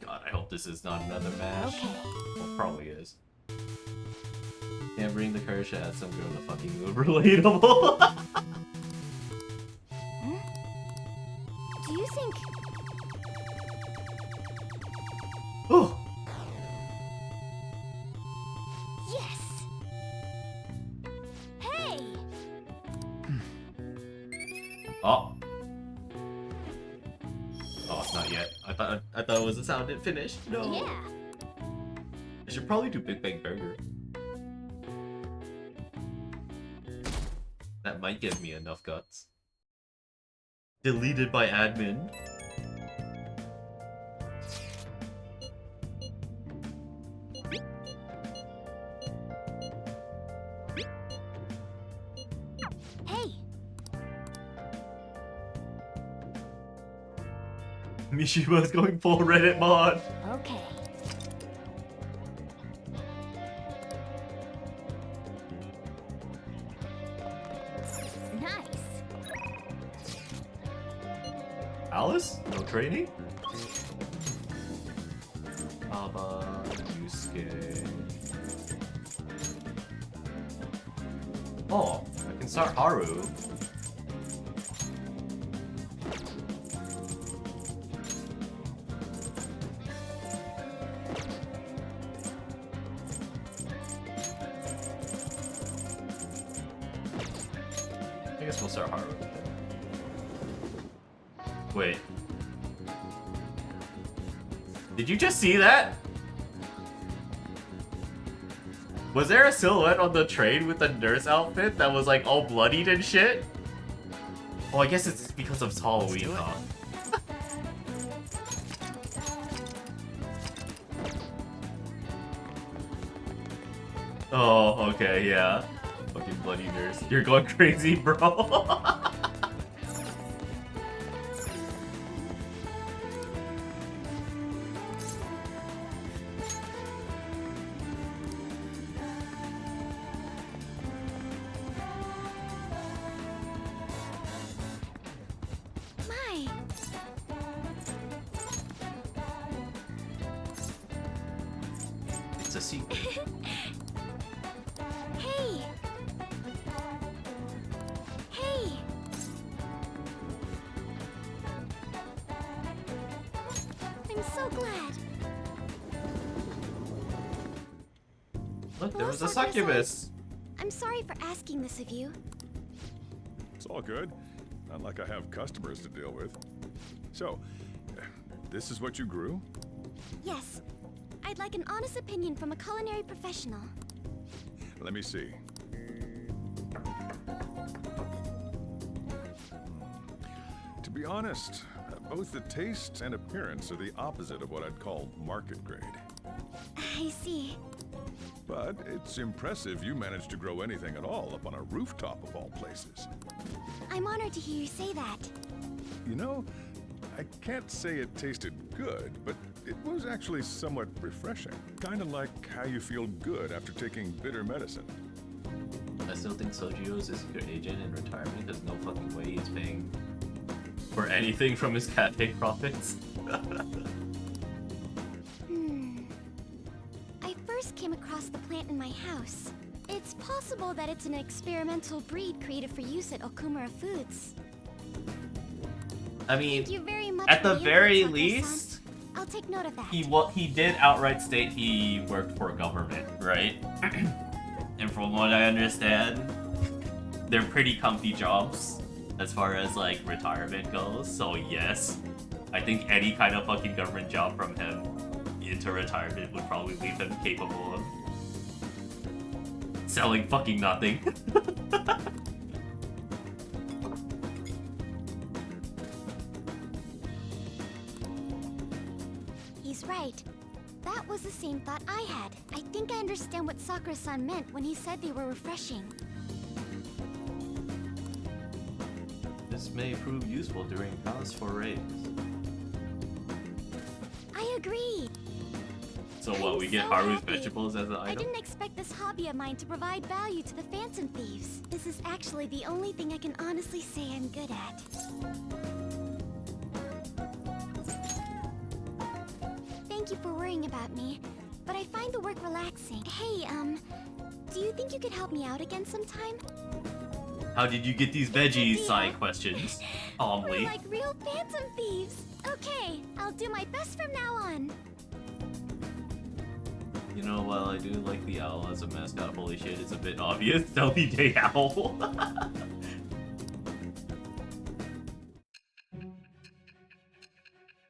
God, I hope this is not another mash. Okay. Well, probably is. Can't bring the courage to add some girl to fucking move relatable. Do you think... Oh. Yes! Hey! Oh. Oh, it's not yet. I thought it was the sound it finished. No. Yeah. I should probably do Big Bang Burger. That might give me enough guts. Deleted by admin. Hey! Mishima's going full Reddit mod. Okay. Nice. Alice? No training? Baba, Yusuke. Oh, I can start Haru. I guess we'll start Haru. Wait. Did you just see that? Was there a silhouette on the train with a nurse outfit that was like all bloodied and shit? Oh, I guess it's because of Halloween, huh? Oh, okay, yeah. Fucking bloody nurse. You're going crazy, bro. My. It's a secret. Hey! Hey! I'm so glad. Look, there Hello, was a Sakura-san. succubus. I'm sorry for asking this of you. It's all good. Not like I have customers to deal with. So, this is what you grew? Yes. I'd like an honest opinion from a culinary professional. Let me see. To be honest, both the taste and appearance are the opposite of what I'd call market grade. I see. But it's impressive you managed to grow anything at all up on a rooftop of all places. I'm honored to hear you say that. You know, I can't say it tasted good, but it was actually somewhat refreshing. Kind of like how you feel good after taking bitter medicine. I still think Sojio is a secret agent in retirement. There's no fucking way he's paying for anything from his cafe profits. I first came across the plant in my house. It's possible that it's an experimental breed created for use at Okumura Foods. I mean, Thank you very much at for the input, very Sakura-san. least, I'll take note of that. he did outright state he worked for government, right? And from what I understand, they're pretty comfy jobs as far as like retirement goes. So yes, I think any kind of fucking government job from him into retirement would probably leave him capable of selling fucking nothing. He's right. That was the same thought I had. I think I understand what Sakura-san meant when he said they were refreshing. This may prove useful during palace forays. I agree. So what, we get so Haru's happy. vegetables as an I item? didn't expect this hobby of mine to provide value to the Phantom Thieves. This is actually the only thing I can honestly say I'm good at. worrying about me, but I find the work relaxing. Hey, do you think you could help me out again sometime? How did you get these veggies? Side questions. We're Calmly. like real phantom thieves. Okay, I'll do my best from now on. You know, while I do like the owl as a mascot, holy shit, it's a bit obvious. Tell me day owl.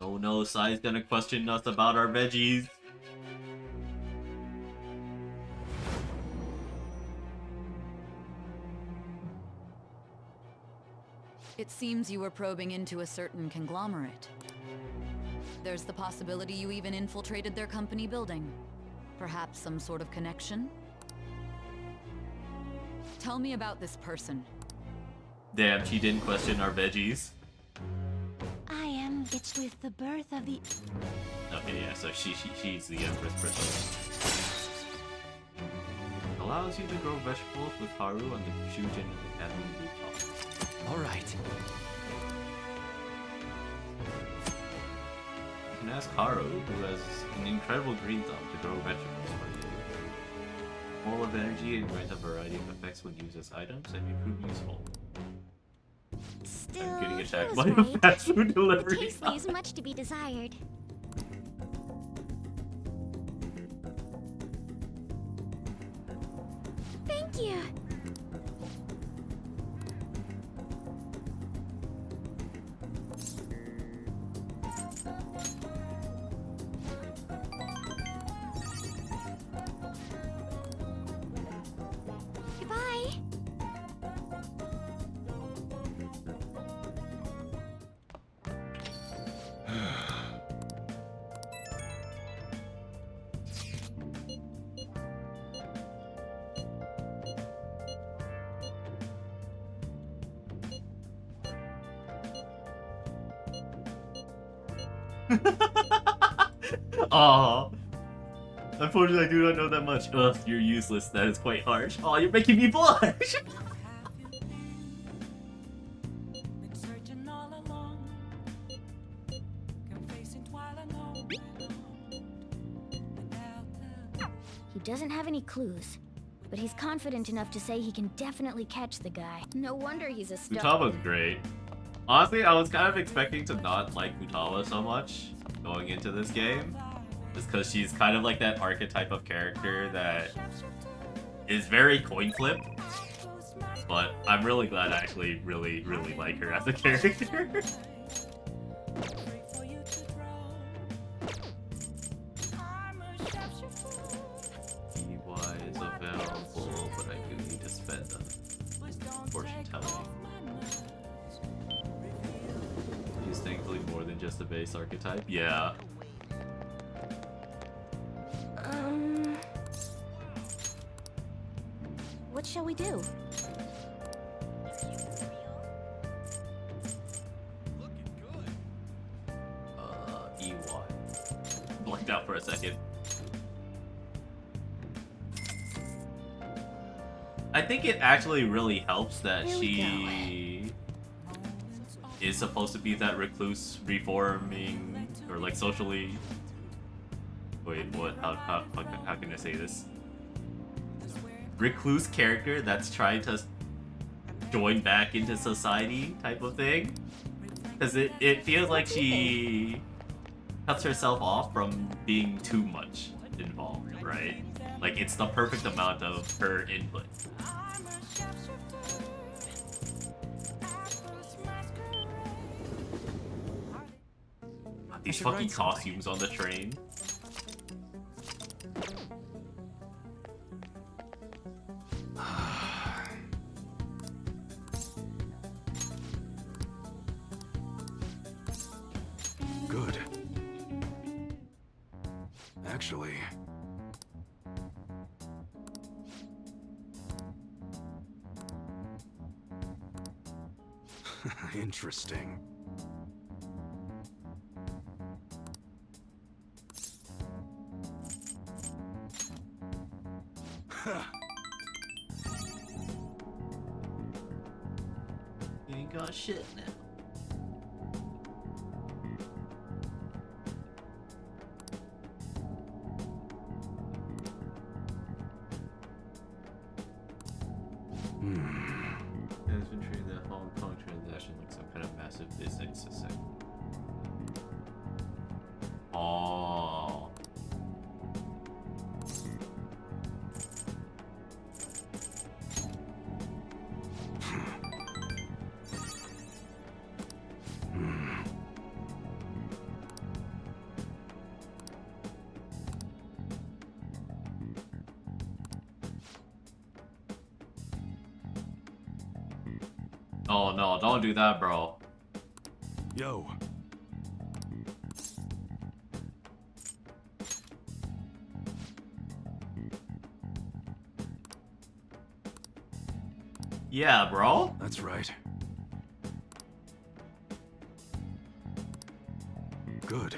Oh no, Sai's gonna question us about our veggies. It seems you were probing into a certain conglomerate. There's the possibility you even infiltrated their company building. Perhaps some sort of connection? Tell me about this person. Damn, she didn't question our veggies. I am it's with the birth of the... Okay, yeah, so she's the Empress Priscilla. Allows you to grow vegetables with Haru on the Shujin Academy rooftop. Alright. You can ask Haru, who has an incredible green thumb, to grow vegetables for you. Full of energy and grant a variety of effects when used as items, and you prove useful. Still, I'm getting he attacked was by a right. fast food The delivery. taste leaves much to be desired. Thank you. Goodbye. Aw. Unfortunately, I do not know that much. Ugh, you're useless. That is quite harsh. Aw, you're making me blush! He doesn't have any clues, but he's confident enough to say he can definitely catch the guy. No wonder he's a star. Futama's great. Honestly, I was kind of expecting to not like Futama so much going into this game. Just because she's kind of like that archetype of character that is very coin flip. But I'm really glad I actually really like her as a character. EY is available, but I do need to spend a fortune telling. She's thankfully more than just a base archetype. Yeah. What shall we do? EY. Blanked out for a second. I think it actually really helps that she is supposed to be that recluse, reforming, or like socially... Wait, what? How can I say this? Recluse character that's trying to join back into society type of thing. Because it feels like she cuts herself off from being too much involved, right? Like, it's the perfect amount of her input. These fucking costumes on the train. Good. Actually... Interesting. You ain't got shit now. Oh. Oh no, don't do that, bro. Yo. Yeah, bro. That's right. Good.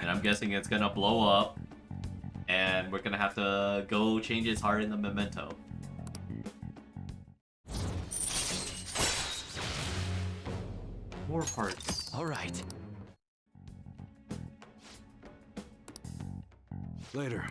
And I'm guessing it's gonna blow up. And we're gonna have to go change his heart in the memento. More parts. All right. Later.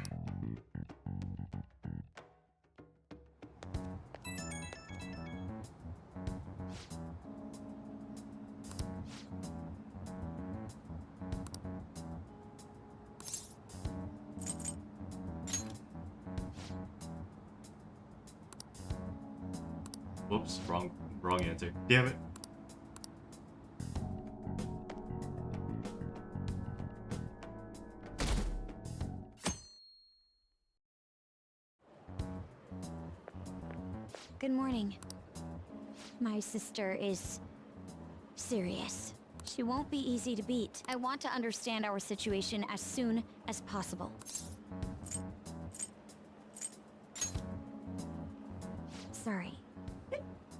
Whoops, wrong answer. Damn it. Good morning. My sister is serious. She won't be easy to beat. I want to understand our situation as soon as possible. Sorry.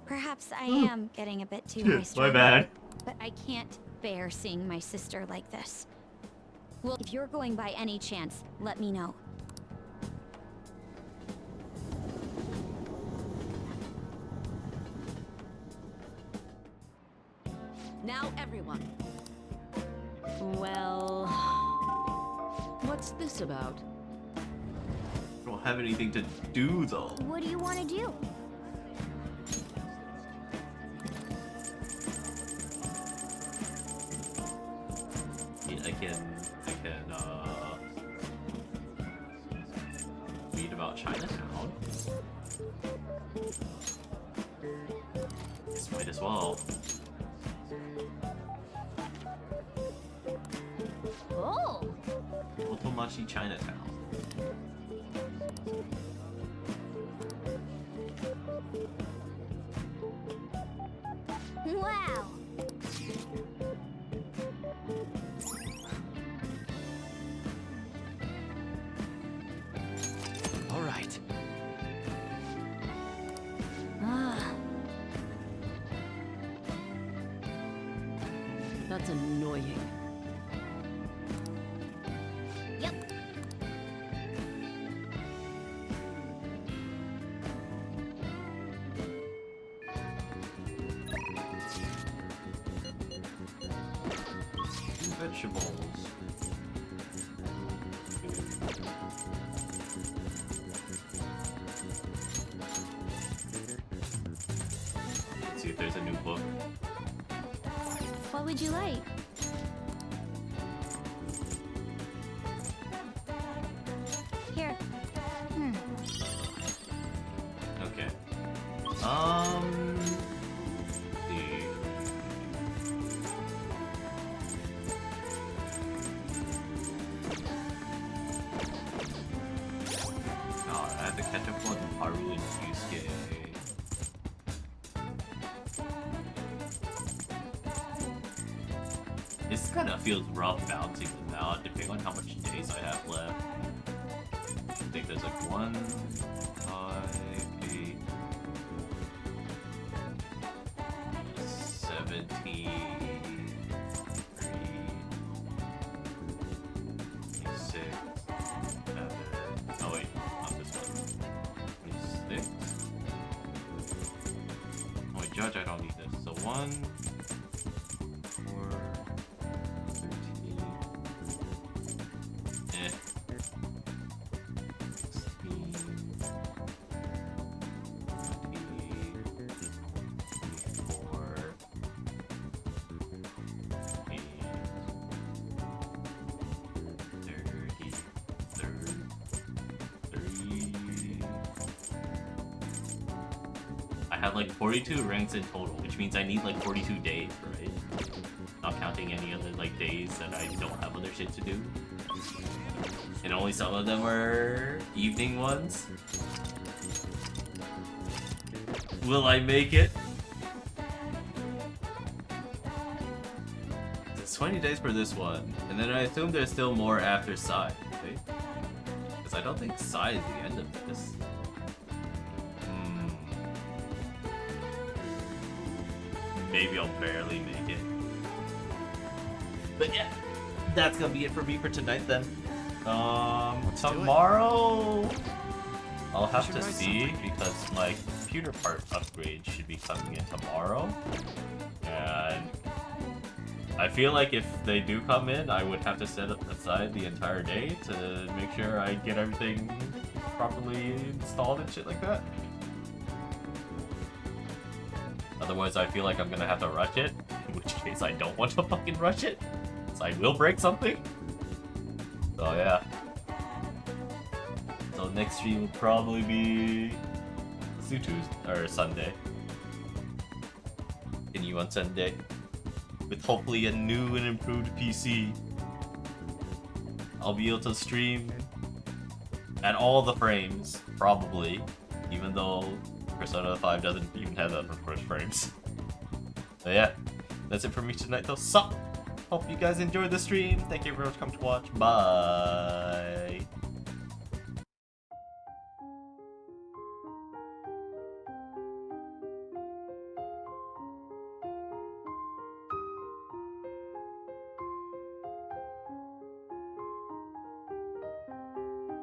Perhaps I am getting a bit too high strung. My bad. But I can't bear seeing my sister like this. Well, if you're going by any chance, let me know. Now everyone. Well... What's this about? I don't have anything to do though. What do you want to do? I can read about Chinatown. This might as well. Oh! Otomachi Chinatown. Wow! All right. Ah. That's annoying. Yep. Vegetables. Let's see if there's a new book. What would you like? Here. Okay. Let's see. Oh, I have to catch up on Haru and Yusuke. This kind of feels rough balancing them out, depending on how much days I have left. I think there's like 1, 5, 8, 17, 3, 26, 7. Oh wait, not this one. 26. Oh wait, Judge, I don't need this. So 1, 4, 13. Eh. 16, 24, 8, have like 42 ranks in total, which means I need like 42 days, right? Not counting any other like days that I don't have other shit to do. And only some of them are evening ones. Will I make it? It's 20 days for this one, and then I assume there's still more after Psy, right? Because I don't think Psy is the end of this. Maybe I'll barely make it. But yeah, that's gonna be it for me for tonight then. Tomorrow I'll have to see because my computer part upgrade should be coming in tomorrow. And I feel like if they do come in, I would have to set aside the entire day to make sure I get everything properly installed and shit like that. Otherwise, I feel like I'm gonna have to rush it, in which case I don't want to fucking rush it, so I will break something. So yeah. So next stream will probably be Tuesday or Sunday. Continue on Sunday with hopefully a new and improved PC. I'll be able to stream at all the frames, probably, even though Persona 5 doesn't even have that first frames. So yeah, that's it for me tonight though. So, hope you guys enjoyed the stream. Thank you very much for coming to watch. Bye.